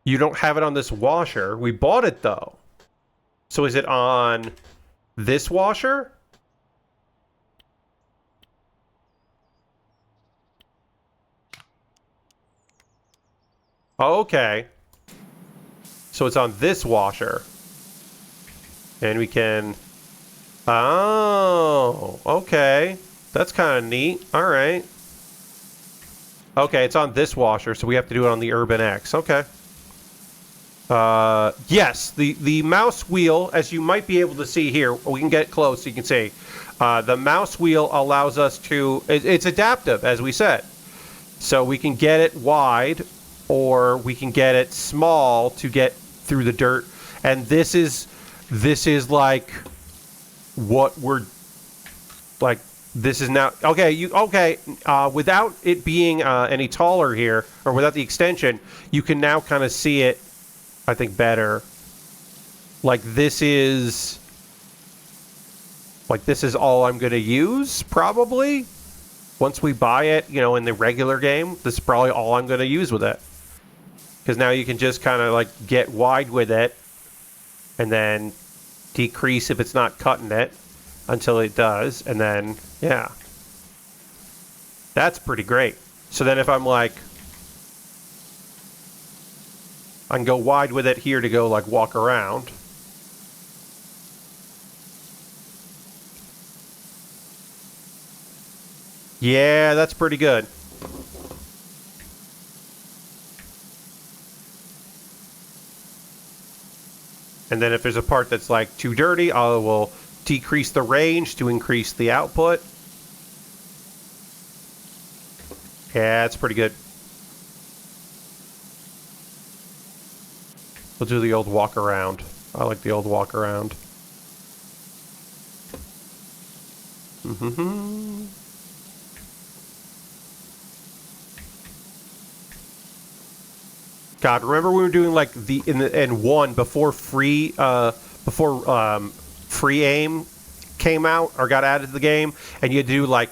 S1: You don't have it on this washer. We bought it, though. So is it on this washer? Okay. So it's on this washer. And we can... Oh, okay. That's kind of neat. All right. Okay, it's on this washer, so we have to do it on the Urban X. Okay. Yes, the mouse wheel, as you might be able to see here, we can get close so you can see. The mouse wheel allows us to... It's adaptive, as we said. So we can get it wide, or we can get it small to get through the dirt. And this is like what we're... Like... This is now okay. Without it being any taller here, or without the extension, you can now kind of see it. I think better. Like this is all I'm gonna use probably. Once we buy it, you know, in the regular game, this is probably all I'm gonna use with it. Because now you can just kind of like get wide with it, and then decrease if it's not cutting it. Until it does, and then, yeah. That's pretty great. So then if I'm like... I can go wide with it here to go, like, walk around. Yeah, that's pretty good. And then if there's a part that's, like, too dirty, I will... decrease the range to increase the output. Yeah, that's pretty good. We'll do the old walk around. I like the old walk around. God, remember we were doing like in one before free free aim came out or got added to the game, and you had to do like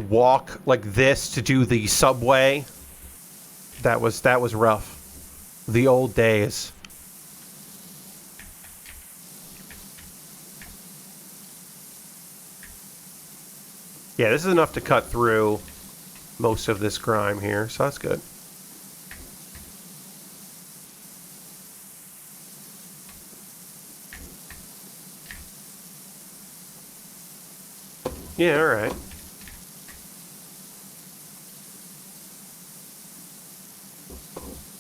S1: walk like this to do the subway. That was rough. The old days. Yeah, this is enough to cut through most of this grime here, so that's good. Yeah, alright.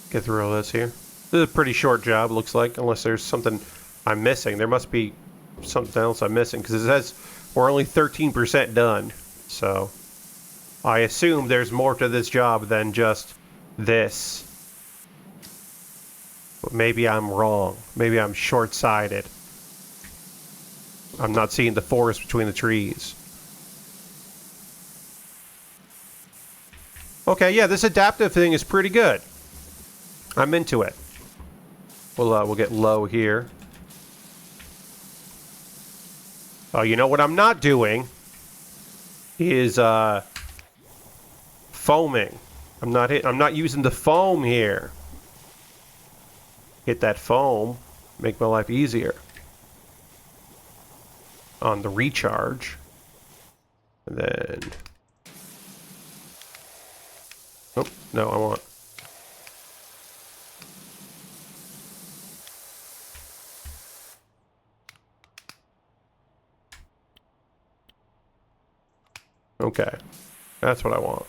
S1: Get through all this here. This is a pretty short job, looks like, unless there's something I'm missing. There must be something else I'm missing, because it says we're only 13% done. So, I assume there's more to this job than just this. But maybe I'm wrong. Maybe I'm short-sighted. I'm not seeing the forest between the trees. Okay, yeah, this adaptive thing is pretty good. I'm into it. We'll get low here. Oh, you know what I'm not doing is foaming. I'm not using the foam here. Hit that foam, make my life easier. On the recharge. And then... Oh, no, I want... Okay. That's what I want.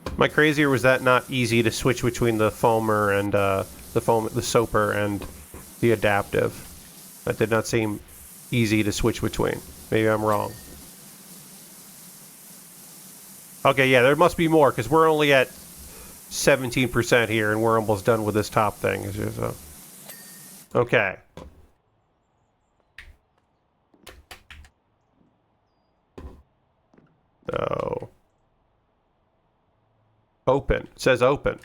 S1: Am I crazy, or was that not easy to switch between the foamer and the soaper and the adaptive? That did not seem easy to switch between. Maybe I'm wrong. Okay, yeah, there must be more, because we're only at 17% here, and we're almost done with this top thing. So. Okay. So... Open. It says open.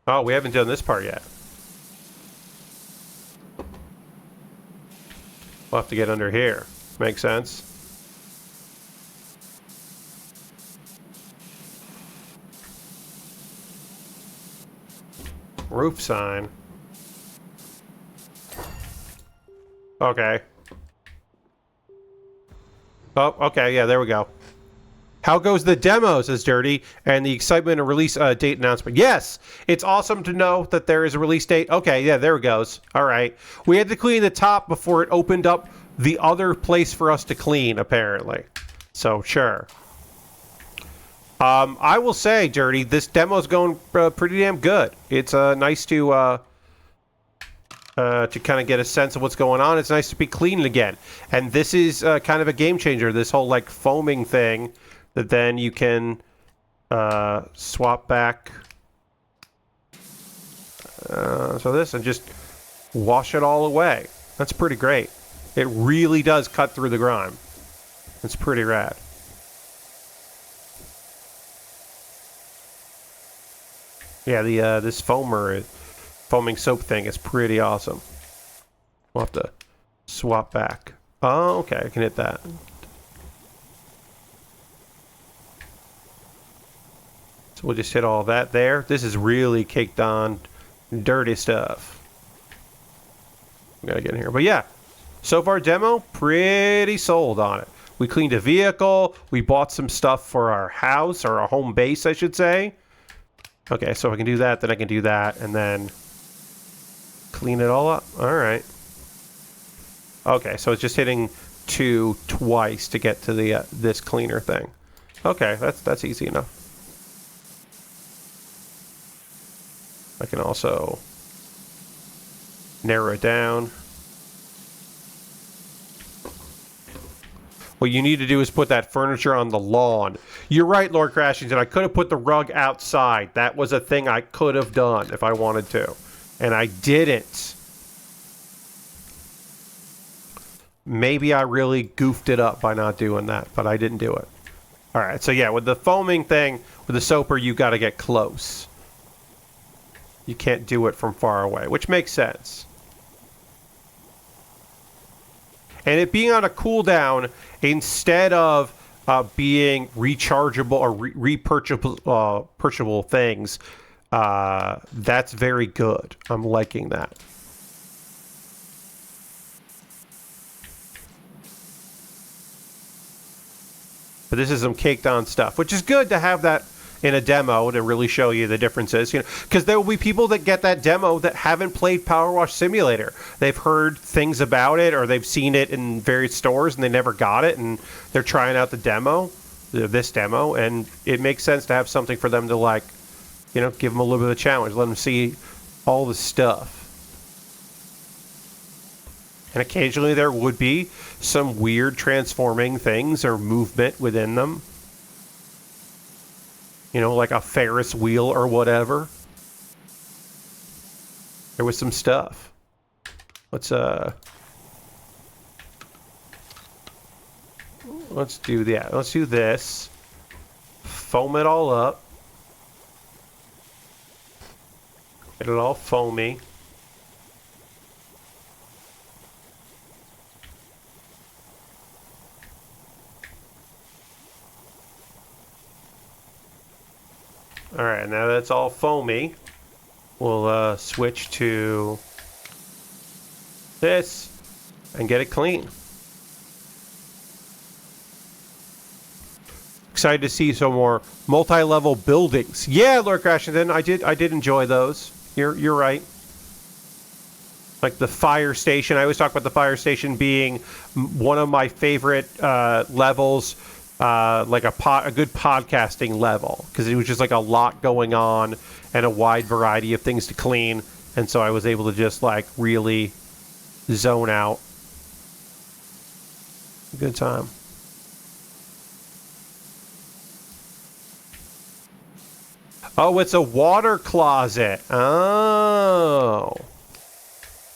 S1: Oh, we haven't done this part yet. We'll have to get under here. Makes sense. Roof sign. Okay. Oh, okay, yeah, there we go. How goes the demo, says Dirty, and the excitement of release date announcement. Yes, it's awesome to know that there is a release date. Okay, yeah, there it goes. All right. We had to clean the top before it opened up the other place for us to clean, apparently. So, sure. I will say, Dirty, this demo's going pretty damn good. It's nice to kind of get a sense of what's going on. It's nice to be clean again. And this is kind of a game changer, this whole, like, foaming thing that then you can swap back. So this, and just wash it all away. That's pretty great. It really does cut through the grime. It's pretty rad. Yeah, the this foaming soap thing is pretty awesome. We'll have to swap back. Oh, okay, I can hit that. So we'll just hit all that there. This is really caked on dirty stuff. We gotta get in here. But yeah, so far demo, pretty sold on it. We cleaned a vehicle. We bought some stuff for our house, or our home base, I should say. Okay, so I can do that, then I can do that, and then clean it all up. All right. Okay, so it's just hitting 2 twice to get to the this cleaner thing. Okay, that's easy enough. I can also narrow it down. What you need to do is put that furniture on the lawn. You're right, Lord Crashington. I could have put the rug outside. That was a thing I could have done if I wanted to. And I didn't. Maybe I really goofed it up by not doing that, but I didn't do it. Alright, so yeah, with the foaming thing, with the soaper, you got to get close. You can't do it from far away, which makes sense. And it being on a cooldown instead of being rechargeable or repurchasable things, that's very good. I'm liking that. But this is some caked on stuff, which is good to have that in a demo to really show you the differences, you know, because there will be people that get that demo that haven't played PowerWash Simulator. They've heard things about it, or they've seen it in various stores and they never got it, and they're trying out the demo, this demo, and it makes sense to have something for them to, like, you know, give them a little bit of a challenge, let them see all the stuff. And occasionally there would be some weird transforming things or movement within them. You know, like a Ferris wheel or whatever. There was some stuff. Let's do that. Let's do this. Foam it all up. Get it all foamy. Alright, now that's all foamy, we'll switch to this and get it clean. Excited to see some more multi-level buildings. Yeah, Lord Crashington, I did enjoy those. You're right. Like the fire station. I always talk about the fire station being one of my favorite levels. Like a good podcasting level, because it was just like a lot going on and a wide variety of things to clean, and so I was able to just like really zone out. Good time. Oh, it's a water closet. Oh,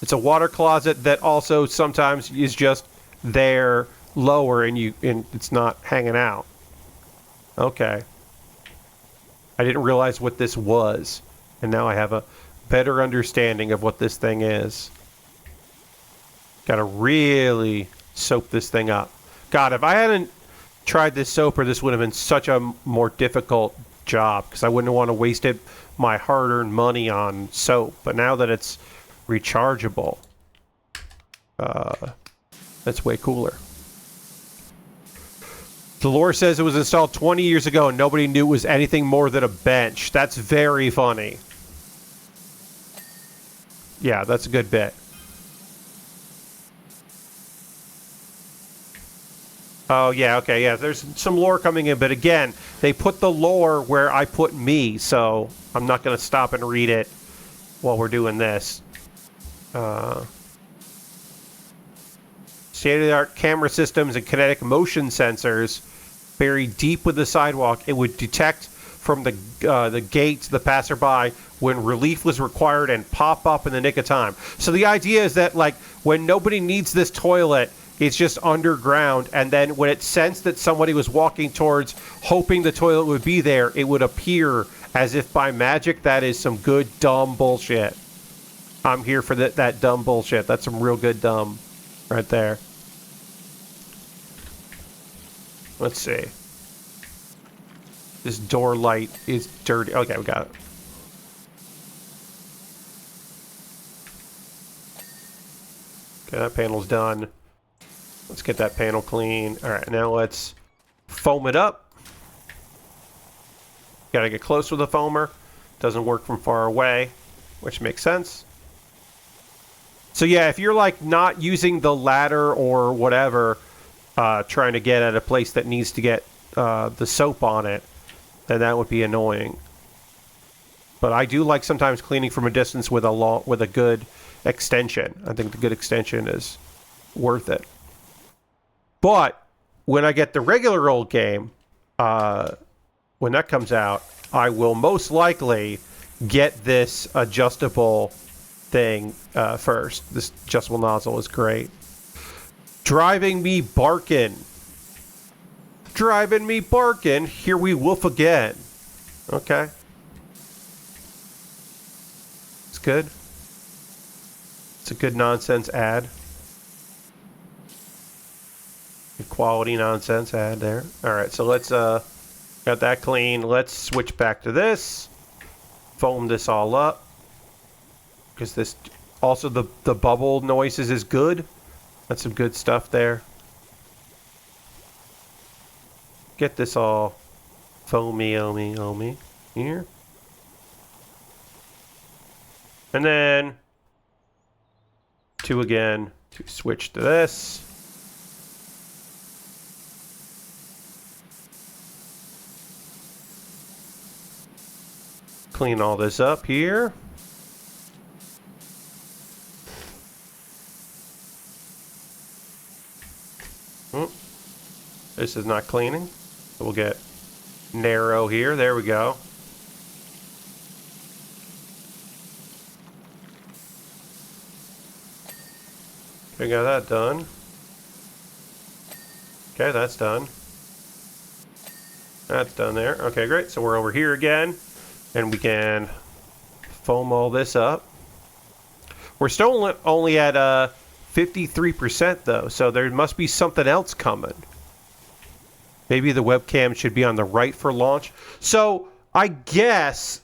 S1: it's a water closet that also sometimes is just there lower and it's not hanging out. Okay. I didn't realize what this was, and now I have a better understanding of what this thing is. Gotta really soap this thing up. God, if I hadn't tried this soaper, this would have been such a more difficult job, because I wouldn't want to waste my hard-earned money on soap. But now that it's rechargeable, that's way cooler. The lore says it was installed 20 years ago and nobody knew it was anything more than a bench. That's very funny. Yeah, that's a good bit. Oh, yeah, okay, yeah. There's some lore coming in, but again, they put the lore where I put me, so I'm not going to stop and read it while we're doing this. State-of-the-art camera systems and kinetic motion sensors buried deep with the sidewalk. It would detect from the gate the passerby when relief was required and pop up in the nick of time. So the idea is that, like, when nobody needs this toilet, it's just underground, and then when it sensed that somebody was walking towards, hoping the toilet would be there, it would appear as if by magic. That is some good, dumb bullshit. I'm here for that dumb bullshit. That's some real good dumb right there. Let's see. This door light is dirty. Okay, we got it. Okay, that panel's done. Let's get that panel clean. All right, now let's foam it up. Got to get close with the foamer. Doesn't work from far away, which makes sense. So yeah, if you're like not using the ladder or whatever, trying to get at a place that needs to get the soap on it, then that would be annoying. But I do like sometimes cleaning from a distance with a good extension. I think the good extension is worth it. But when I get the regular old game, when that comes out, I will most likely get this adjustable thing first. This adjustable nozzle is great. Driving me barkin'. Driving me barkin'. Here we wolf again. Okay. It's good. It's a good nonsense ad. Good quality nonsense ad there. Alright, so let's got that clean. Let's switch back to this. Foam this all up. Because this also the bubble noises is good. That's some good stuff there. Get this all foamy here. And then to switch to this. Clean all this up here. This is not cleaning. So we'll get narrow here. There we go. Okay, got that done. Okay, that's done. That's done there. Okay, great. So we're over here again. And we can foam all this up. We're still only at 53% though, so there must be something else coming. Maybe the webcam should be on the right for launch. So I guess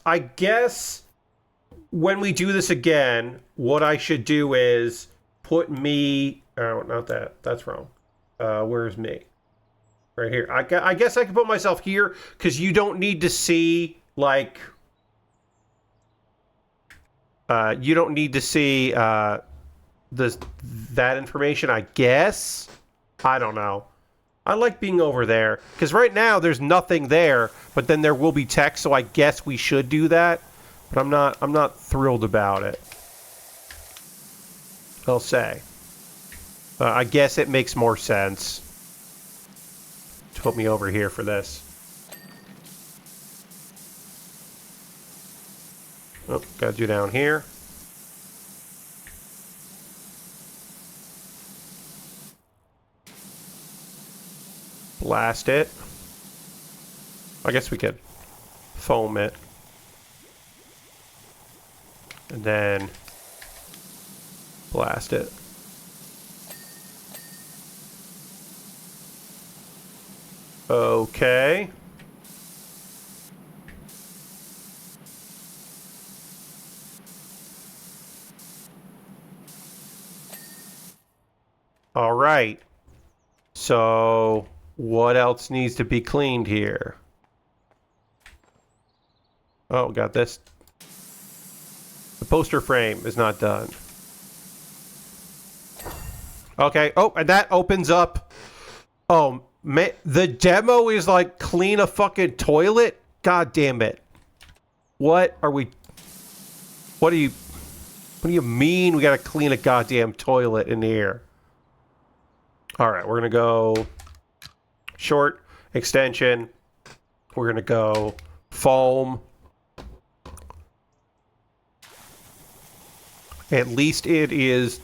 S1: when we do this again, what I should do is put me. Oh, not that. That's wrong. Where's me? Right here. I guess I can put myself here because you don't need to see like. You don't need to see that information, I guess. I don't know. I like being over there because right now there's nothing there, but then there will be text, so I guess we should do that. But I'm not thrilled about it. I'll say. I guess it makes more sense to put me over here for this. Oh, gotta do down here. blast it. I guess we could foam it. And then blast it. Okay. All right. So, what else needs to be cleaned here? Oh, got this. The poster frame is not done. Okay. Oh, and that opens up. Oh, man, the demo is like clean a fucking toilet? God damn it. What are we... What do you mean we gotta clean a goddamn toilet in here? Alright, we're gonna go short, extension. We're gonna go foam. At least it is...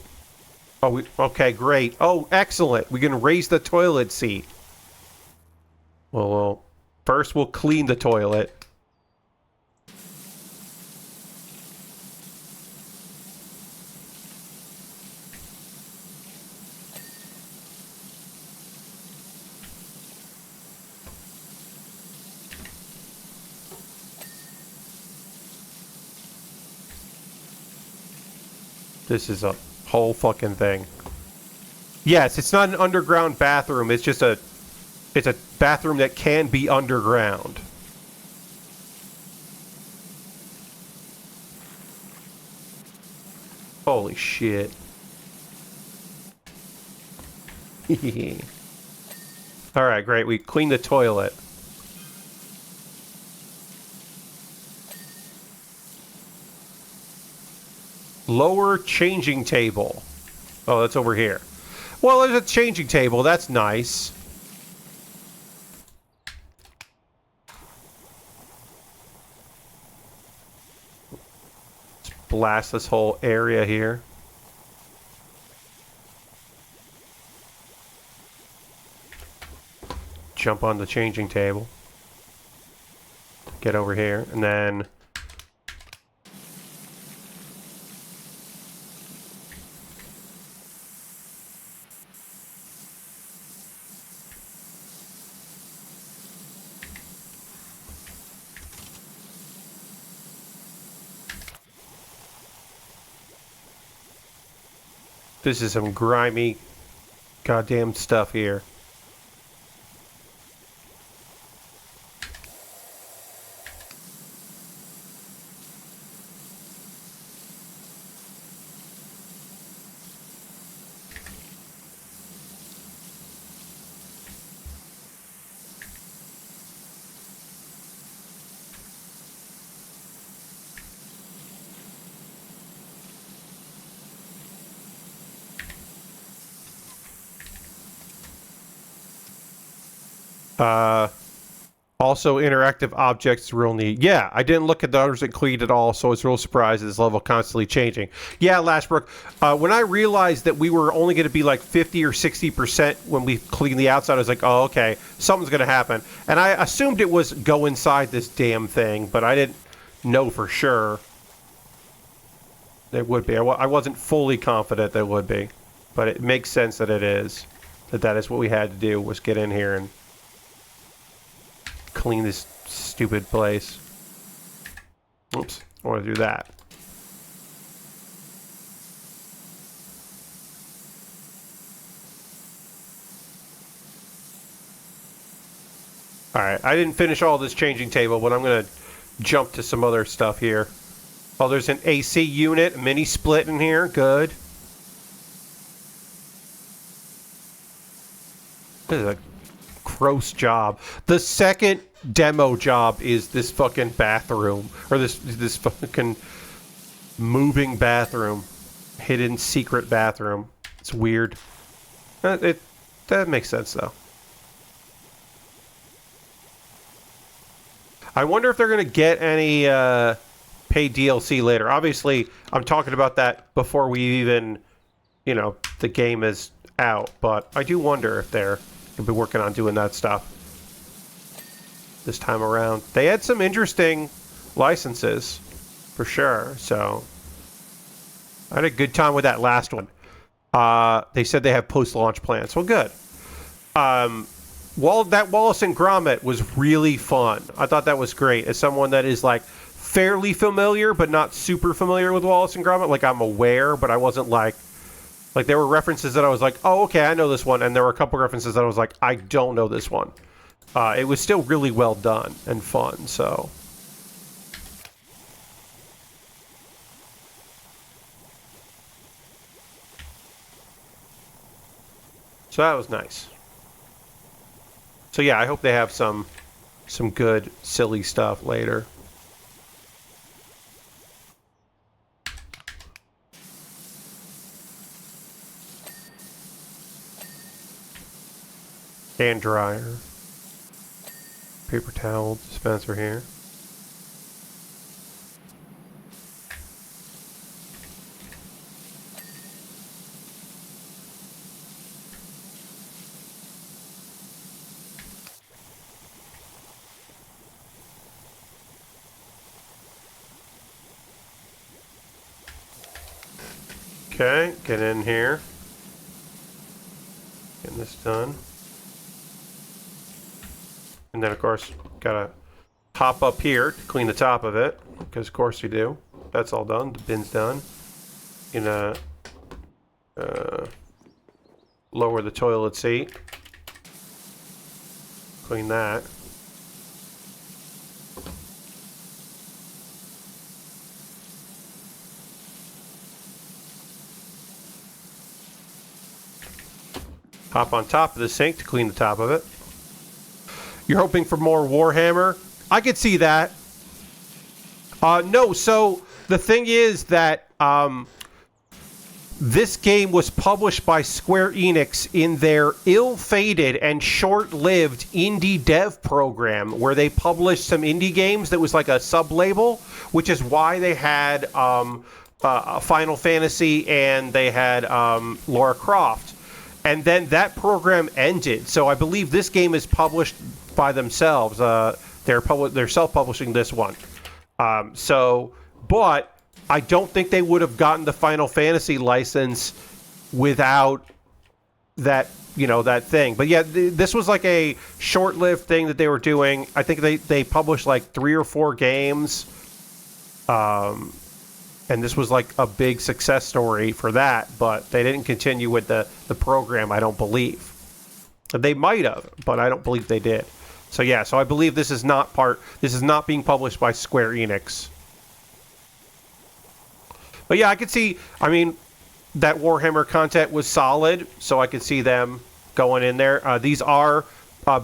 S1: Oh, okay, great. Oh, excellent. We can raise the toilet seat. Well, first we'll clean the toilet. This is a whole fucking thing. Yes, it's not an underground bathroom. It's just a bathroom that can be underground. Holy shit. Alright, great. We cleaned the toilet. Lower changing table. Oh, that's over here. Well, there's a changing table. That's nice. Let's blast this whole area here. Jump on the changing table. Get over here, and then... This is some grimy goddamn stuff here. Also, interactive objects real neat. Yeah, I didn't look at the others that cleaned at all, so it's real surprised this level constantly changing. Yeah, Lashbrook, when I realized that we were only going to be like 50 or 60% when we cleaned the outside, I was like, oh, okay, something's going to happen. And I assumed it was go inside this damn thing, but I didn't know for sure there would be. I wasn't fully confident there would be, but it makes sense that it is. That is what we had to do, was get in here and clean this stupid place. Oops, I want to do that. Alright, I didn't finish all this changing table, but I'm going to jump to some other stuff here. Oh, there's an AC unit, a mini split in here. Good. This is a gross job. The second demo job is this fucking bathroom, or this fucking moving bathroom, hidden secret bathroom. It's weird. That makes sense though. I wonder if they're gonna get any paid DLC later. Obviously, I'm talking about that before we even, you know, the game is out. But I do wonder if they're I've been working on doing that stuff this time around. They had some interesting licenses, for sure, so I had a good time with that last one. They said they have post-launch plans. Well, good. That Wallace and Gromit was really fun. I thought that was great. As someone that is, like, fairly familiar, but not super familiar with Wallace and Gromit, like, I'm aware, but I wasn't, like, there were references that I was like, oh, okay, I know this one, and there were a couple references that I was like, I don't know this one. It was still really well done and fun, so... So that was nice. So yeah, I hope they have some good, silly stuff later. Hand dryer. Paper towel dispenser here. Okay, get in here. Getting this done. And then, of course, gotta hop up here to clean the top of it, because of course you do. That's all done. The bin's done. Gonna lower the toilet seat. Clean that. Hop on top of the sink to clean the top of it. You're hoping for more Warhammer? I could see that. No, so the thing is that this game was published by Square Enix in their ill-fated and short-lived indie dev program where they published some indie games that was like a sub-label, which is why they had Final Fantasy and they had Lara Croft. And then that program ended. So I believe this game is published by themselves. They're self-publishing this one. But I don't think they would have gotten the Final Fantasy license without that, that thing. But yeah, this was like a short-lived thing that they were doing. I think they published like 3 or 4 games. And this was like a big success story for that, but they didn't continue with the program, I don't believe. They might have, but I don't believe they did. So yeah, so I believe this is not being published by Square Enix. But yeah, I could see, that Warhammer content was solid, so I could see them going in there. These are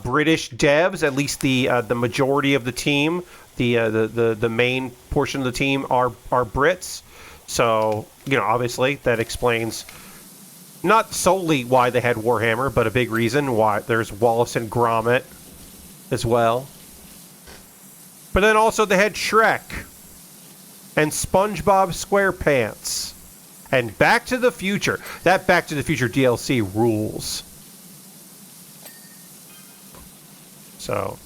S1: British devs, at least the majority of the team. The main portion of the team are Brits. So, obviously that explains not solely why they had Warhammer, but a big reason why there's Wallace and Gromit as well. But then also they had Shrek and SpongeBob SquarePants and Back to the Future. That Back to the Future DLC rules. So...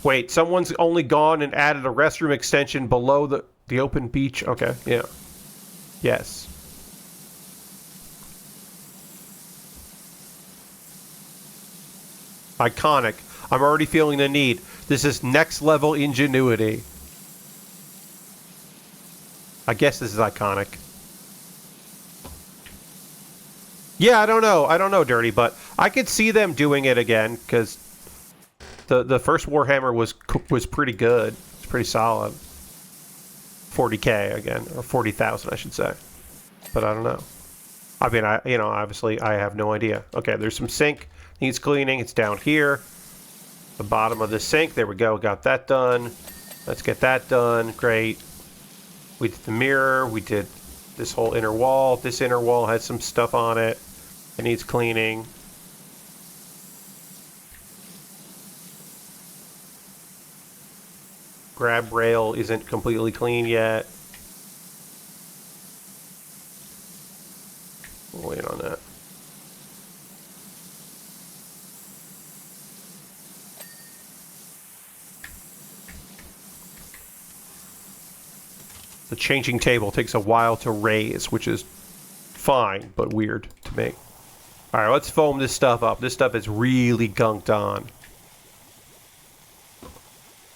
S1: Wait, someone's only gone and added a restroom extension below the open beach? Okay, yeah. Yes. Iconic. I'm already feeling the need. This is next level ingenuity. I guess this is iconic. Yeah, I don't know, Dirty, but I could see them doing it again, because... The first Warhammer was pretty good. It's pretty solid. 40K again, or 40,000, I should say. But I don't know. Obviously, I have no idea. Okay, there's some sink needs cleaning. It's down here. The bottom of the sink. There we go. Got that done. Let's get that done. Great. We did the mirror. We did this whole inner wall. This inner wall has some stuff on it. It needs cleaning. Grab rail isn't completely clean yet. We'll wait on that. The changing table takes a while to raise, which is fine, but weird to me. All right, let's foam this stuff up. This stuff is really gunked on.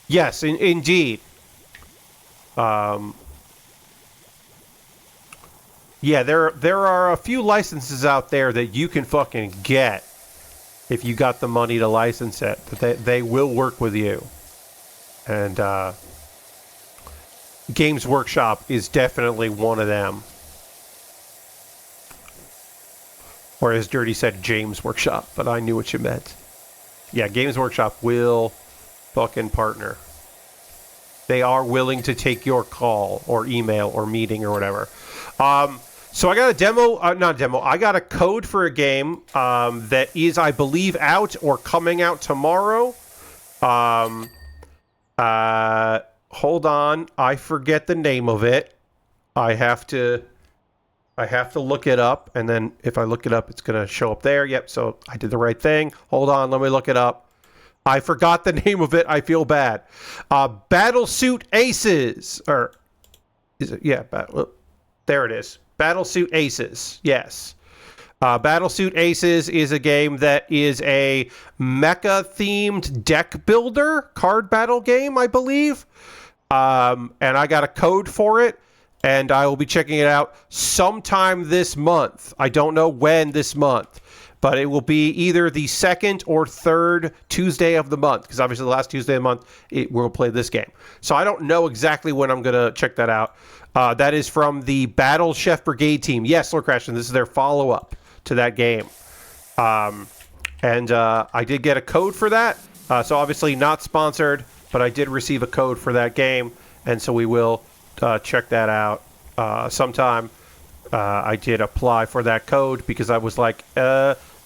S1: Yes, indeed. Yeah, there are a few licenses out there that you can fucking get if you got the money to license it. They will work with you. And Games Workshop is definitely one of them. Or as Dirty said, James Workshop, but I knew what you meant. Yeah, Games Workshop will fucking partner. They are willing to take your call or email or meeting or whatever. So I got a demo, not a demo, I got a code for a game that is, I believe, out or coming out tomorrow. Hold on, I forget the name of it. I have to look it up, and then if I look it up, it's going to show up there. Yep, so I did the right thing. Hold on, let me look it up. I forgot the name of it. I feel bad. Battlesuit Aces. Or, is it? Yeah, there it is. Battlesuit Aces. Yes. Battlesuit Aces is a game that is a mecha-themed deck builder card battle game, I believe. And I got a code for it. And I will be checking it out sometime this month. I don't know when this month, but it will be either the second or third Tuesday of the month, because obviously the last Tuesday of the month, we'll play this game. So I don't know exactly when I'm going to check that out. That is from the Battle Chef Brigade team. Yes, Lord Crashton, this is their follow-up to that game. And I did get a code for that. So obviously not sponsored, but I did receive a code for that game, and so we will... check that out sometime. I did apply for that code because I was like,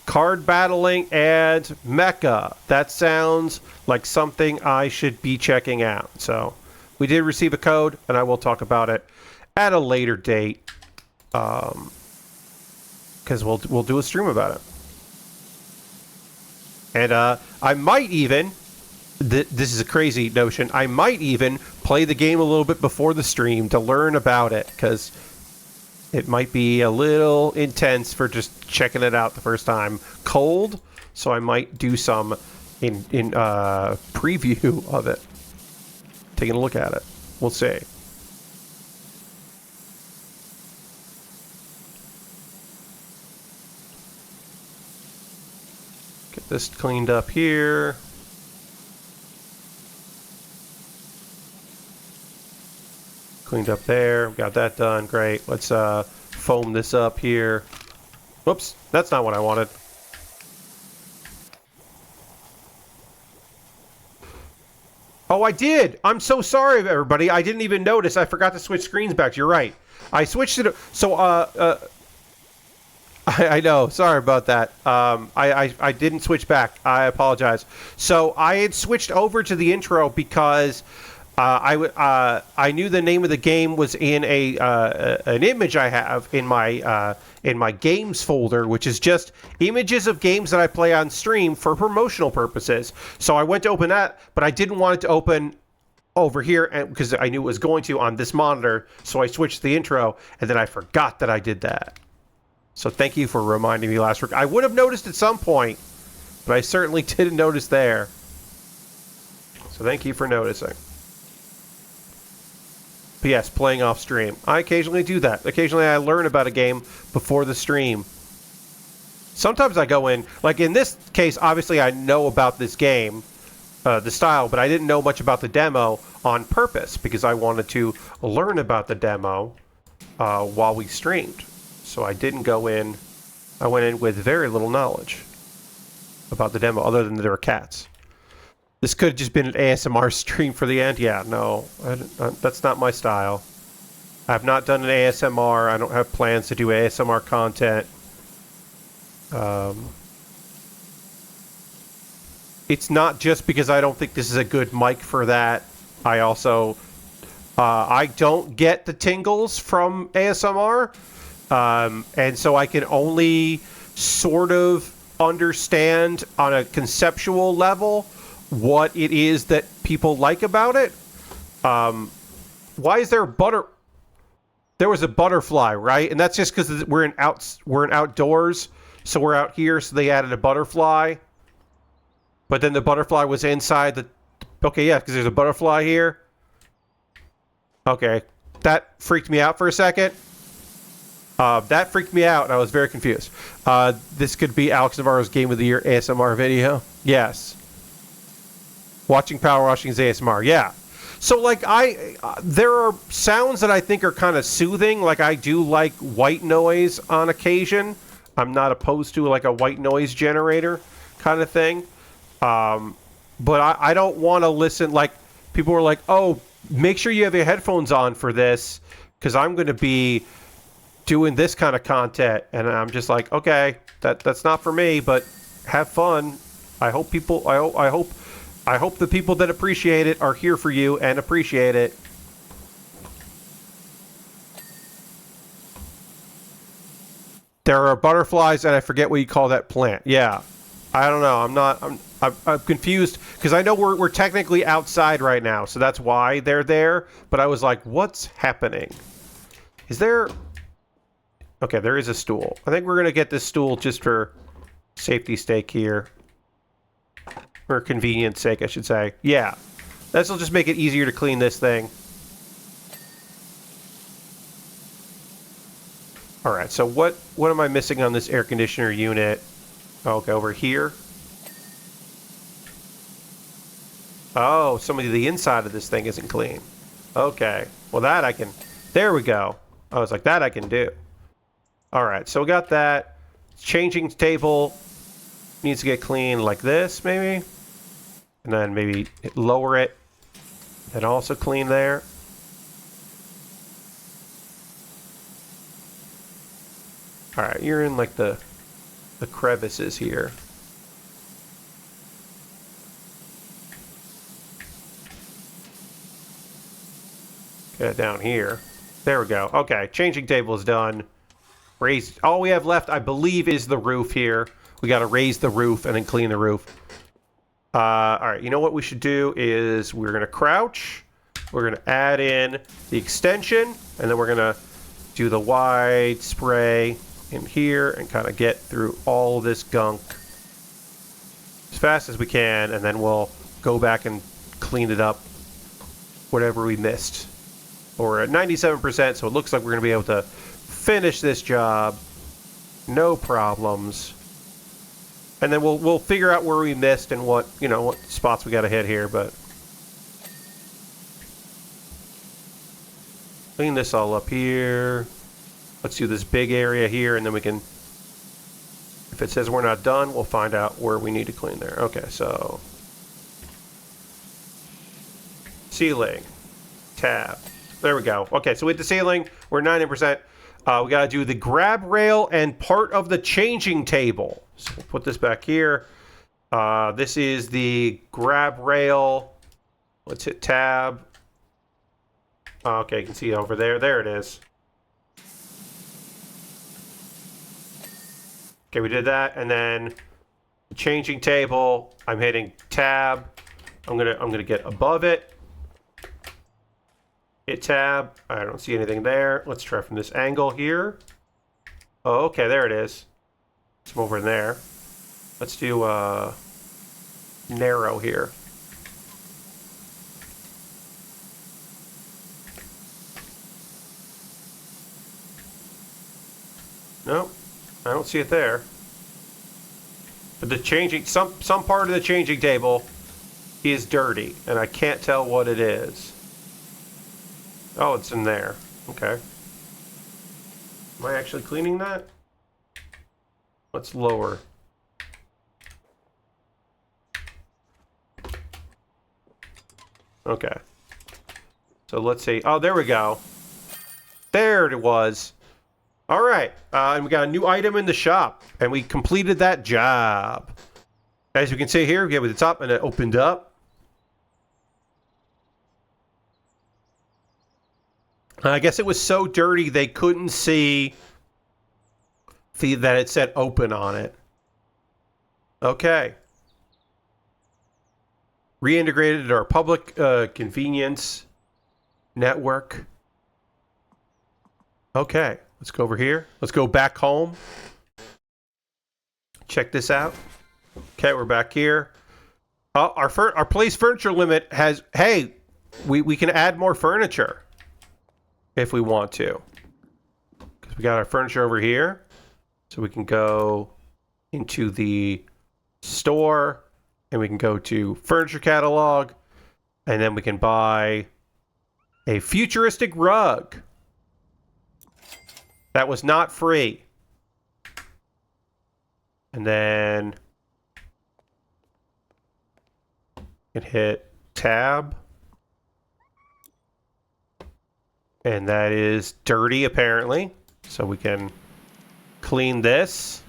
S1: card battling and mecha. That sounds like something I should be checking out. So we did receive a code, and I will talk about it at a later date because we'll do a stream about it. And I might even... This is a crazy notion. I might even play the game a little bit before the stream to learn about it, because it might be a little intense for just checking it out the first time cold. So I might do some in preview of it, taking a look at it. We'll see. Get this cleaned up here. Cleaned up there. Got that done. Great. Let's foam this up here. Whoops. That's not what I wanted. Oh, I did. I'm so sorry, everybody. I didn't even notice. I forgot to switch screens back. You're right. I switched it. So, I know. Sorry about that. I didn't switch back. I apologize. So, I had switched over to the intro because... I knew the name of the game was in an image I have in my games folder, which is just images of games that I play on stream for promotional purposes. So I went to open that, but I didn't want it to open over here because I knew it was going to on this monitor. So I switched the intro, and then I forgot that I did that. So thank you for reminding me last week. I would have noticed at some point, but I certainly didn't notice there. So thank you for noticing. But yes, playing off stream. I occasionally do that. Occasionally I learn about a game before the stream. Sometimes I go in, like in this case, obviously I know about this game, the style, but I didn't know much about the demo on purpose because I wanted to learn about the demo while we streamed. So I didn't go in, I went in with very little knowledge about the demo other than there were cats. This could have just been an ASMR stream for the end. Yeah, no, that's not my style. I have not done an ASMR. I don't have plans to do ASMR content. It's not just because I don't think this is a good mic for that. I also, I don't get the tingles from ASMR. And so I can only sort of understand on a conceptual level what it is that people like about it. Why is there butter? there was a butterfly, right? And that's just because we're in outdoors, so we're out here. So they added a butterfly, but then the butterfly was inside the. Okay, yeah, because there's a butterfly here. Okay, that freaked me out for a second. That freaked me out, and I was very confused. This could be Alex Navarro's Game of the Year ASMR video. Yes. Watching power washing is ASMR. Yeah. So, like, there are sounds that I think are kind of soothing. Like, I do like white noise on occasion. I'm not opposed to, like, a white noise generator kind of thing. But I don't want to listen. Like, people are like, oh, make sure you have your headphones on for this, because I'm going to be doing this kind of content. And I'm just like, okay, that's not for me, but have fun. I hope the people that appreciate it are here for you and appreciate it. There are butterflies, and I forget what you call that plant. Yeah, I don't know. I'm confused because I know we're technically outside right now, so that's why they're there. But I was like, what's happening? Is there? Okay, there is a stool. I think we're gonna get this stool just for safety's sake here. For convenience sake, I should say. Yeah. This will just make it easier to clean this thing. Alright, so what am I missing on this air conditioner unit? Okay, over here. Oh, some of the inside of this thing isn't clean. Okay. Well, that I can... There we go. I was like, that I can do. Alright, so we got that. Changing table needs to get clean like this, maybe. And then maybe lower it. And also clean there. Alright, you're in like the crevices here. Get it down here. There we go. Okay, changing table is done. Raise. All we have left, I believe, is the roof here. We got to raise the roof and then clean the roof. All right, you know what we should do is we're going to crouch. We're going to add in the extension, and then we're going to do the wide spray in here and kind of get through all this gunk as fast as we can, and then we'll go back and clean it up, whatever we missed. We're at 97%, so it looks like we're going to be able to finish this job, no problems. And then we'll figure out where we missed and what spots we got to hit here, but clean this all up here. Let's do this big area here, and then we can, if it says we're not done, we'll find out where we need to clean there. Okay, so ceiling, tab. There we go. Okay, so with the ceiling, we're 90%. We got to do the grab rail and part of the changing table. So we'll put this back here. This is the grab rail. Let's hit tab. Okay, you can see it over there. There it is. Okay, we did that, and then the changing table. I'm hitting tab. I'm gonna get above it. Hit tab. I don't see anything there. Let's try from this angle here. Oh, okay, there it is. It's over in there. Let's do narrow here. Nope, I don't see it there. But the changing, some part of the changing table is dirty, and I can't tell what it is. Oh, it's in there. Okay. Am I actually cleaning that? Let's lower. Okay. So let's see. Oh, there we go. There it was. All right. And we got a new item in the shop, and we completed that job. As you can see here, we get with the top, and it opened up. I guess it was so dirty they couldn't see that it said open on it. Okay. Reintegrated our public convenience network. Okay, let's go over here. Let's go back home. Check this out. Okay, we're back here. Our place furniture limit has... Hey, we can add more furniture if we want to. Because we got our furniture over here. So we can go into the store and we can go to furniture catalog. And then we can buy a futuristic rug. That was not free. And then you can hit tab. And that is dirty apparently. So we can clean this.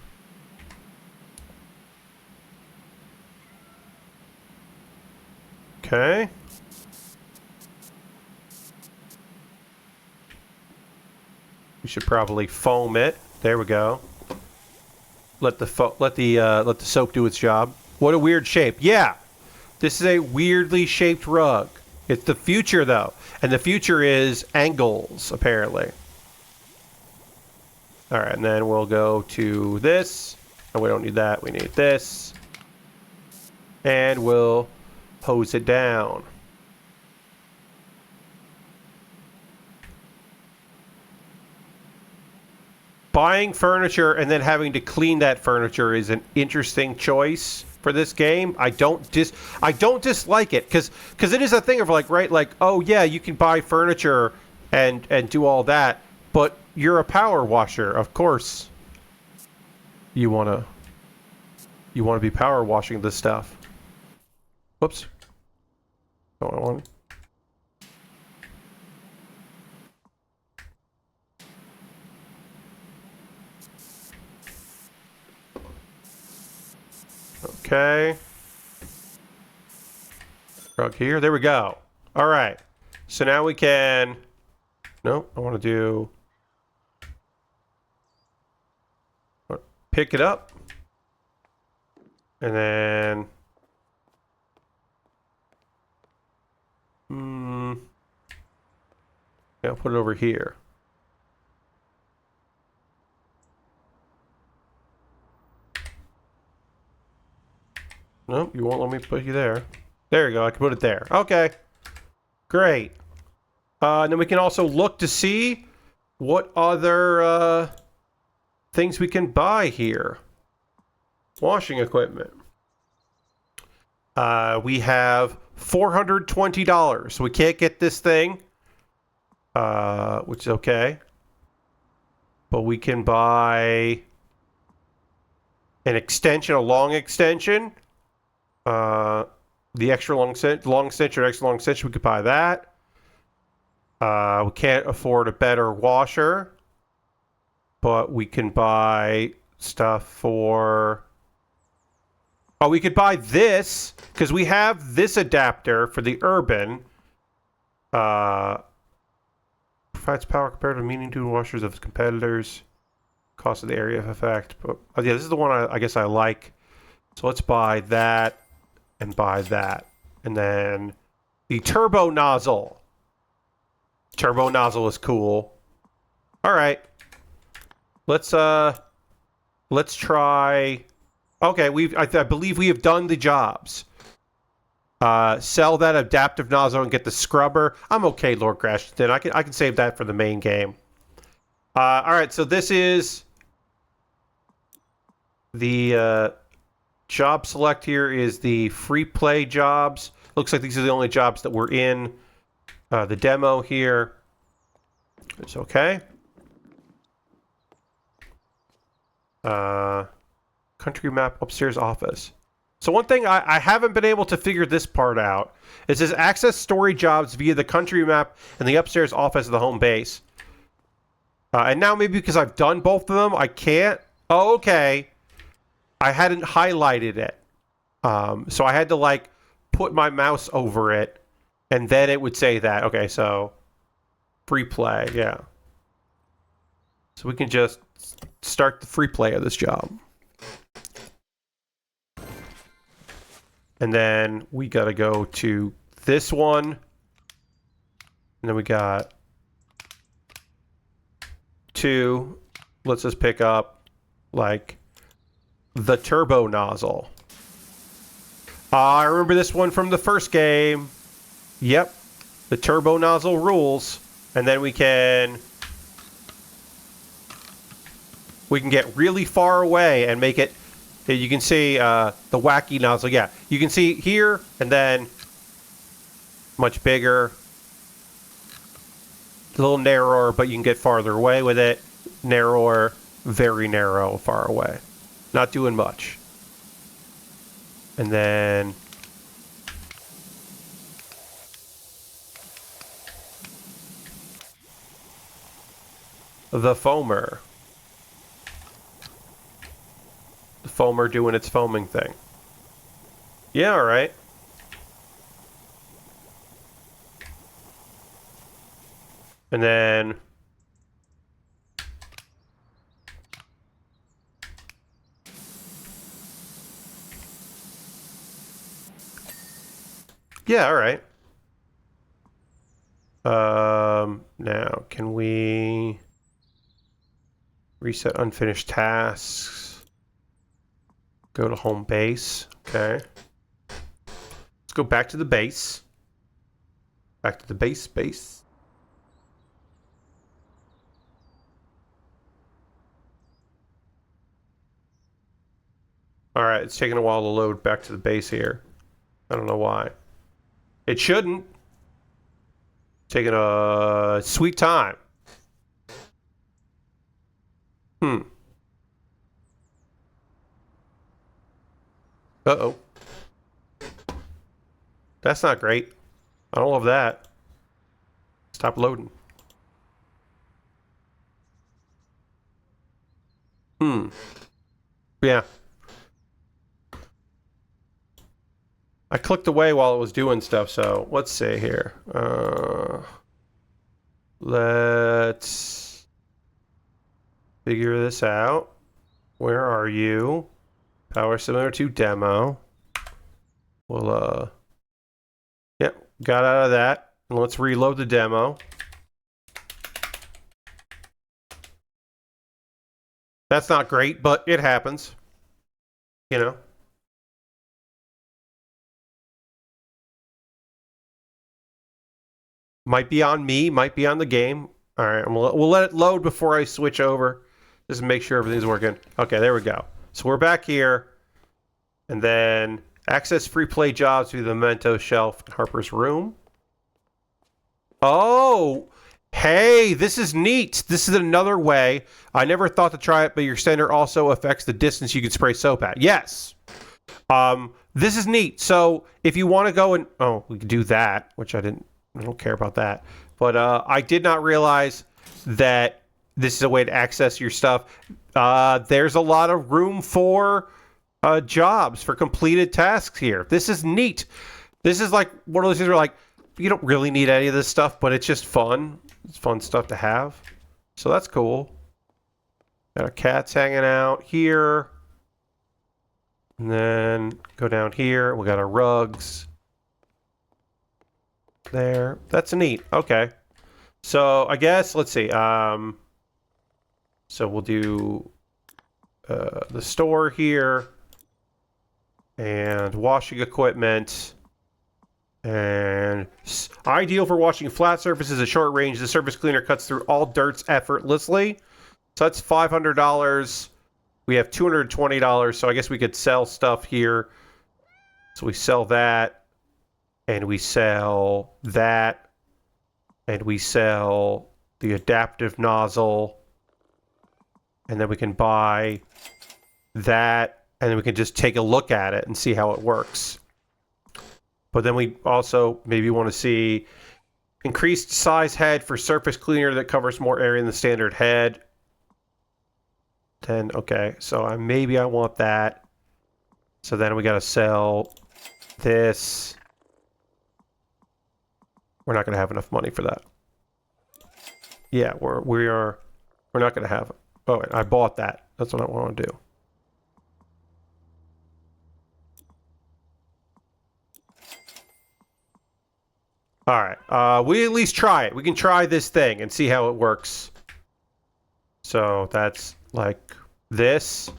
S1: Okay. We should probably foam it. There we go. Let the soap do its job. What a weird shape. Yeah. This is a weirdly shaped rug. It's the future though. And the future is angles apparently. All right, and then we'll go to this. And we don't need that. We need this. And we'll hose it down. Buying furniture and then having to clean that furniture is an interesting choice for this game. I don't dislike it because it is a thing of like, right, like, oh yeah, you can buy furniture and do all that, but you're a power washer, of course. You wanna be power washing this stuff. Whoops. Don't want. Okay. Rug here. There we go. All right. So now we can... Nope. I want to do... Pick it up. And then... Yeah, I'll put it over here. Nope, you won't let me put you there. There you go, I can put it there. Okay. Great. And then we can also look to see what other things we can buy here. Washing equipment. We have $420, so we can't get this thing. Which is okay. But we can buy an extension, a long extension. The extra long extension or extra long extension, we could buy that. We can't afford a better washer, but we can buy stuff for... Oh, we could buy this, because we have this adapter for the Urban. Provides power compared to medium duty washers of its competitors. Cost of the area of effect. But, oh yeah, this is the one I guess I like. So let's buy that. And buy that. And then the turbo nozzle. Turbo nozzle is cool. All right. Let's try. Okay, I believe we have done the jobs. Sell that adaptive nozzle and get the scrubber. I'm okay, Lord Crashington. I can save that for the main game. All right, so this is the job select here is the free play jobs. Looks like these are the only jobs that were in the demo here. It's okay. Country map upstairs office. So one thing I haven't been able to figure this part out. It says access story jobs via the country map and the upstairs office of the home base. And now maybe because I've done both of them, I can't. Oh, okay. I hadn't highlighted it. So I had to like put my mouse over it and then it would say that. Okay, so free play, yeah. So we can just start the free play of this job. And then we got to go to this one. And then we got 2 lets us pick up, like, the turbo nozzle. I remember this one from the first game. Yep. The turbo nozzle rules. And then we can get really far away and make it... You can see the wacky nozzle. Yeah, you can see here, and then much bigger. A little narrower, but you can get farther away with it. Narrower, very narrow, far away. Not doing much. And then... the foamer. The foamer doing its foaming thing. Yeah, alright. And then... yeah, alright. Now, can we... reset unfinished tasks? Go to home base. Okay. Let's go back to the base. Back to the base. Alright, it's taking a while to load back to the base here. I don't know why. It shouldn't. Taking a sweet time. Uh-oh. That's not great. I don't love that. Stop loading. Yeah. I clicked away while it was doing stuff, so let's see here. Let's figure this out. Where are you? Power similar to demo. We'll, yeah, got out of that. And let's reload the demo. That's not great, but it happens. You know? Might be on me, might be on the game. All right, we'll let it load before I switch over. Just to make sure everything's working. Okay, there we go. So we're back here. And then access free play jobs through the Memento shelf in Harper's room. Oh, hey, this is neat. This is another way. I never thought to try it, but your extender also affects the distance you can spray soap at. Yes. This is neat. So if you want to go and... oh, we can do that, which I don't care about that. But I did not realize that this is a way to access your stuff. There's a lot of room for jobs, for completed tasks here. This is neat. This is like one of those things where, like, you don't really need any of this stuff, but it's just fun. It's fun stuff to have. So that's cool. Got our cats hanging out here. And then go down here. We got our rugs. There. That's neat. Okay. So I guess, let's see. So we'll do the store here. And washing equipment. And ideal for washing flat surfaces at short range. The surface cleaner cuts through all dirts effortlessly. So that's $500. We have $220. So I guess we could sell stuff here. So we sell that. And we sell that. And we sell the adaptive nozzle. And then we can buy that. And then we can just take a look at it and see how it works. But then we also maybe want to see increased size head for surface cleaner that covers more area than the standard head. Then, okay, so maybe I want that. So then we got to sell this. We're not going to have enough money for that. Yeah, we're not going to have it. Oh, I bought that. That's what I want to do. All right. We at least try it. We can try this thing and see how it works. So that's like this.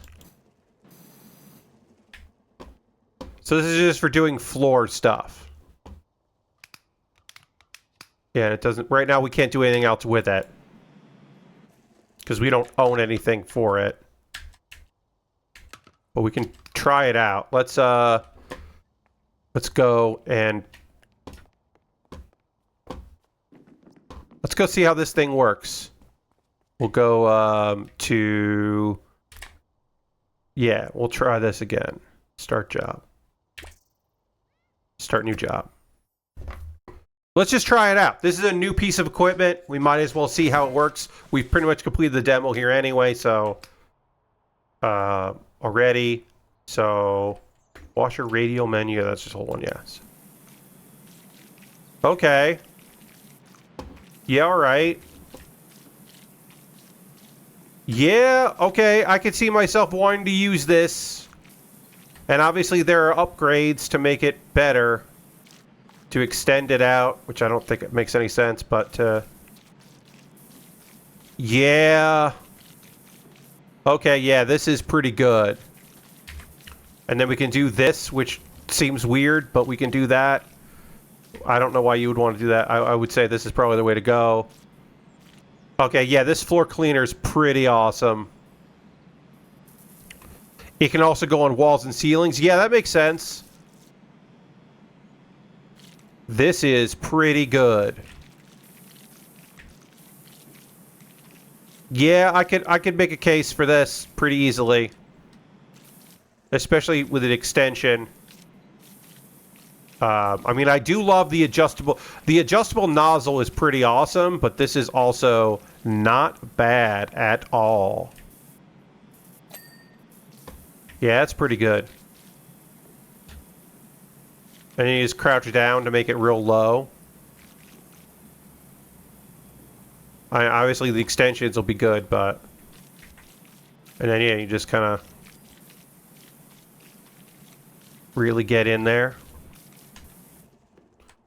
S1: So this is just for doing floor stuff. Yeah, it doesn't... Right now we can't do anything else with it. Because we don't own anything for it. But we can try it out. Let's go and... Let's go see how this thing works. We'll go to... Yeah, we'll try this again. Start job. Start new job. Let's just try it out. This is a new piece of equipment. We might as well see how it works. We've pretty much completed the demo here anyway, so... already. So... Washer radial menu. That's just a whole one, yes. Okay. Yeah, alright. Yeah, okay. I could see myself wanting to use this. And obviously there are upgrades to make it better. To extend it out, which I don't think it makes any sense, but yeah. Okay, yeah, this is pretty good. And then we can do this, which seems weird, but we can do that. I don't know why you would want to do that. I would say this is probably the way to go. Okay, yeah, this floor cleaner is pretty awesome. It can also go on walls and ceilings. Yeah, that makes sense. This is pretty good. Yeah, I could make a case for this pretty easily. Especially with an extension. I mean, I do love the adjustable... The adjustable nozzle is pretty awesome, but this is also not bad at all. Yeah, it's pretty good. And you just crouch down to make it real low. Obviously, the extensions will be good, but... And then, yeah, you just kind of... really get in there.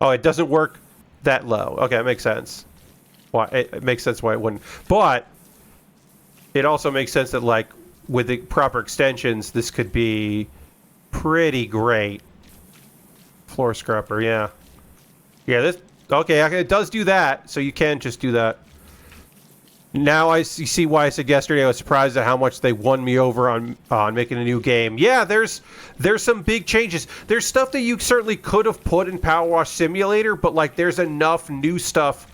S1: Oh, it doesn't work that low. Okay, it makes sense. Why it makes sense why it wouldn't. But it also makes sense that, like, with the proper extensions, this could be pretty great. Floor scrubber, yeah. Yeah, this... Okay, it does do that, so you can just do that. Now I see why I said yesterday I was surprised at how much they won me over on making a new game. Yeah, there's some big changes. There's stuff that you certainly could have put in PowerWash Simulator, but like there's enough new stuff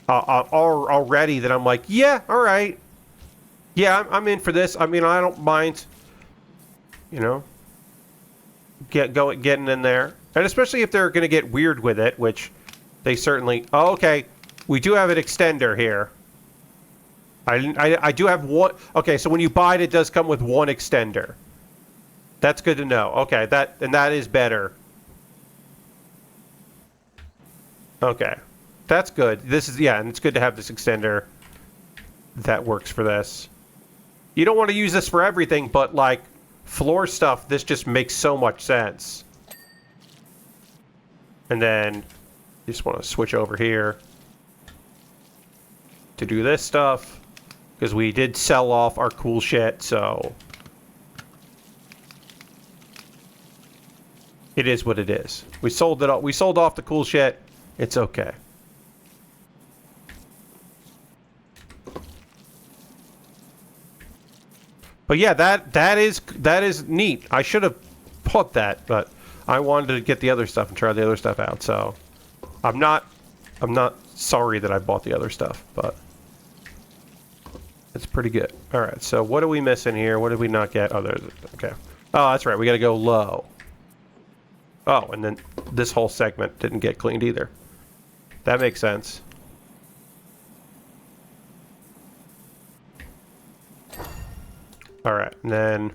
S1: already that I'm like, yeah, all right. Yeah, I'm in for this. I mean, I don't mind, you know, getting in there. And especially if they're going to get weird with it, which they certainly... Oh, okay. We do have an extender here. I do have one... Okay, so when you buy it, it does come with one extender. That's good to know. Okay, that is better. Okay. That's good. This is... Yeah, and it's good to have this extender that works for this. You don't want to use this for everything, but, like, floor stuff, this just makes so much sense. And then you just want to switch over here to do this stuff. Because we did sell off our cool shit, so... It is what it is. We sold it off. We sold off the cool shit. It's okay. But yeah, that is neat. I should have bought that, but I wanted to get the other stuff and try the other stuff out, so... I'm not sorry that I bought the other stuff, but... It's pretty good. Alright, so what are we missing here? What did we not get? Oh, there's... Okay. Oh, that's right. We gotta go low. Oh, and then this whole segment didn't get cleaned either. That makes sense. Alright, and then...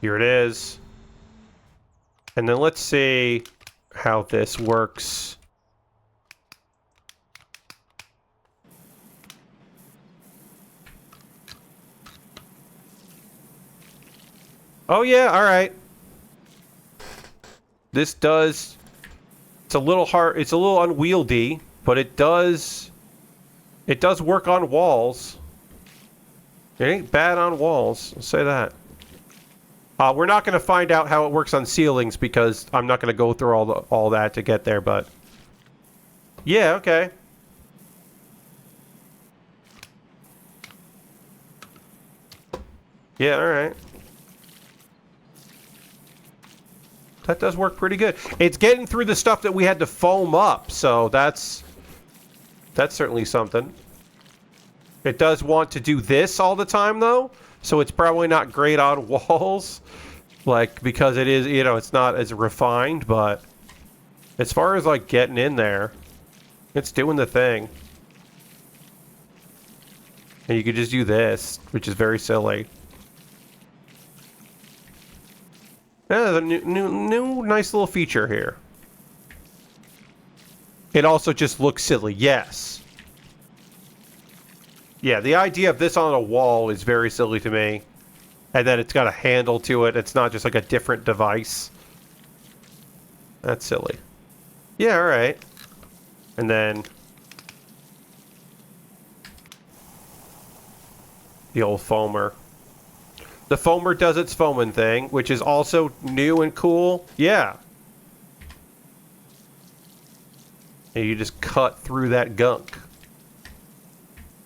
S1: Here it is. And then let's see how this works. Oh yeah, alright. This does... It's a little hard, it's a little unwieldy, but it does It does work on walls. It ain't bad on walls, I'll say that. We're not going to find out how it works on ceilings because I'm not going to go through all that to get there, but... Yeah, okay. Yeah, alright. That does work pretty good. It's getting through the stuff that we had to foam up, so that's certainly something. It does want to do this all the time, though, so it's probably not great on walls, like, because it is, you know, it's not as refined, but as far as, like, getting in there, it's doing the thing. And you could just do this, which is very silly. Yeah, the new nice little feature here. It also just looks silly, yes. Yeah, the idea of this on a wall is very silly to me. And then it's got a handle to it. It's not just like a different device. That's silly. Yeah, alright. And then... the old foamer. The foamer does its foaming thing, which is also new and cool. Yeah. And you just cut through that gunk.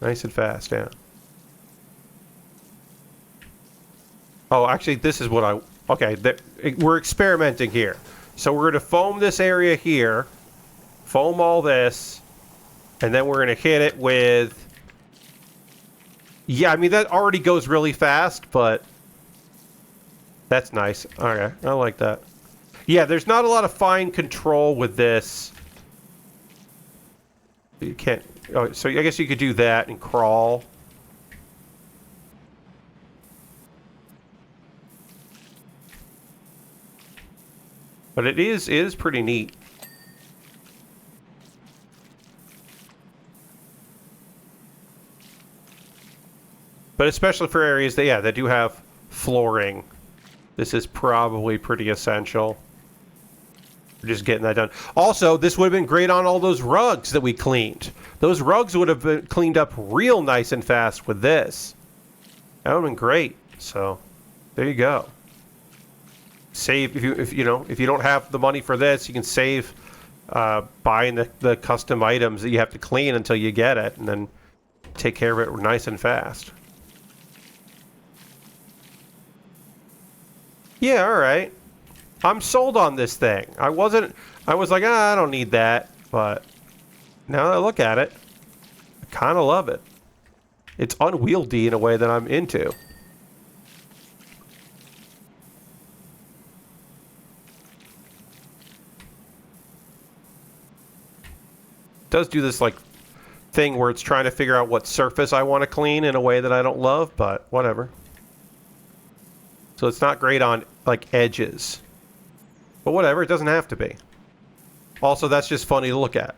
S1: Nice and fast, yeah. Oh, actually, this is what I... Okay, we're experimenting here. So we're going to foam this area here. Foam all this. And then we're going to hit it with... Yeah, I mean, that already goes really fast, but... That's nice. Okay, I like that. Yeah, there's not a lot of fine control with this. You can't... Oh, so I guess you could do that and crawl. But it is pretty neat. But especially for areas that, yeah, that do have flooring. This is probably pretty essential. We're just getting that done. Also, this would have been great on all those rugs that we cleaned. Those rugs would have been cleaned up real nice and fast with this. That would have been great. So, there you go. Save, if you don't have the money for this, you can save buying the custom items that you have to clean until you get it, and then take care of it nice and fast. Yeah, alright. I'm sold on this thing. I was like, I don't need that, but now that I look at it, I kind of love it. It's unwieldy in a way that I'm into. It does do this, like, thing where it's trying to figure out what surface I want to clean in a way that I don't love, but whatever. So it's not great on, like, edges. But whatever, it doesn't have to be. Also, that's just funny to look at.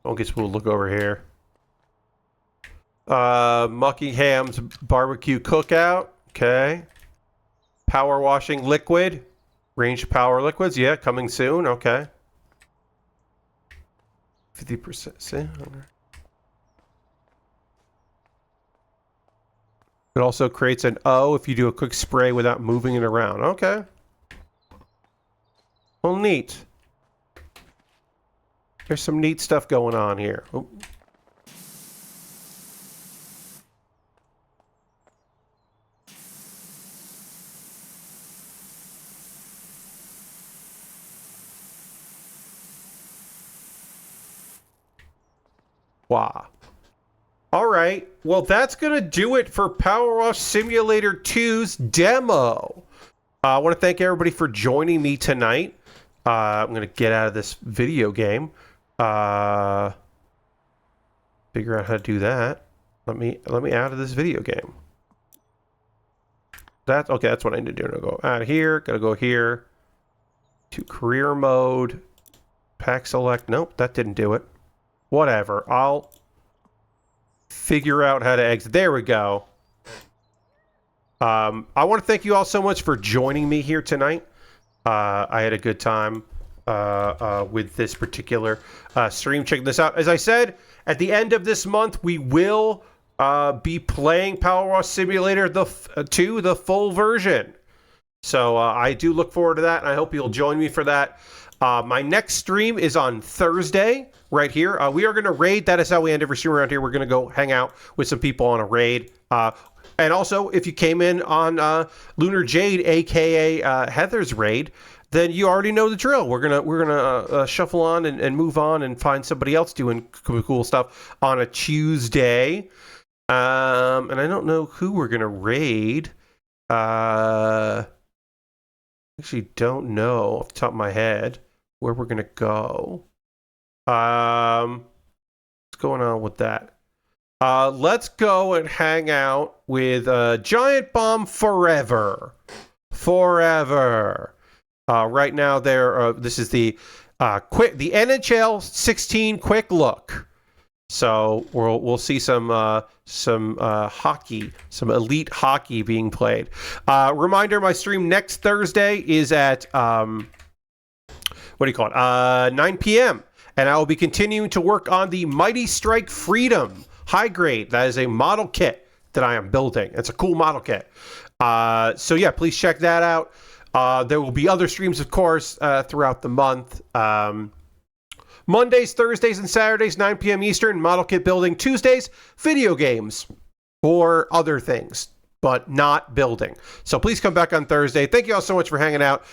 S1: I guess we'll look over here. Muckingham's barbecue cookout. Okay. Power washing liquid. Range power liquids. Yeah, coming soon. Okay. 50%. See? It also creates an O if you do a quick spray without moving it around. Okay. Well, neat. There's some neat stuff going on here. Oh. Wow. All right. Well, that's going to do it for PowerWash Simulator 2's demo. I want to thank everybody for joining me tonight. I'm going to get out of this video game. Figure out how to do that. Let me out of this video game. That's okay. That's what I need to do. I'll go out of here. Gotta go here to career mode. Pack select. Nope, that didn't do it. Whatever. I'll figure out how to exit. There we go. I want to thank you all so much for joining me here tonight. I had a good time. with this particular stream. Check this out. As I said, at the end of this month, we will be playing PowerWash Simulator 2, the full version. So I do look forward to that, and I hope you'll join me for that. My next stream is on Thursday, right here. We are going to raid. That is how we end every stream around here. We're going to go hang out with some people on a raid. And also, if you came in on Lunar Jade, aka Heather's raid, then you already know the drill. We're gonna shuffle on and move on and find somebody else doing cool stuff on a Tuesday. And I don't know who we're gonna raid. Actually, don't know off the top of my head where we're gonna go. What's going on with that? Let's go and hang out with Giant Bomb Forever. Right now, this is the NHL 16 quick look. So we'll see some hockey, some elite hockey being played. Reminder: my stream next Thursday is at 9 p.m. and I will be continuing to work on the Mighty Strike Freedom High Grade. That is a model kit that I am building. It's a cool model kit. So yeah, please check that out. There will be other streams, of course, throughout the month. Mondays, Thursdays, and Saturdays, 9 p.m. Eastern, model kit building. Tuesdays, video games or other things, but not building. So please come back on Thursday. Thank you all so much for hanging out.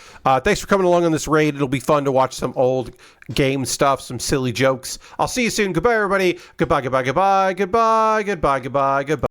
S1: Thanks for coming along on this raid. It'll be fun to watch some old game stuff, some silly jokes. I'll see you soon. Goodbye, everybody. Goodbye, goodbye, goodbye, goodbye, goodbye, goodbye, goodbye.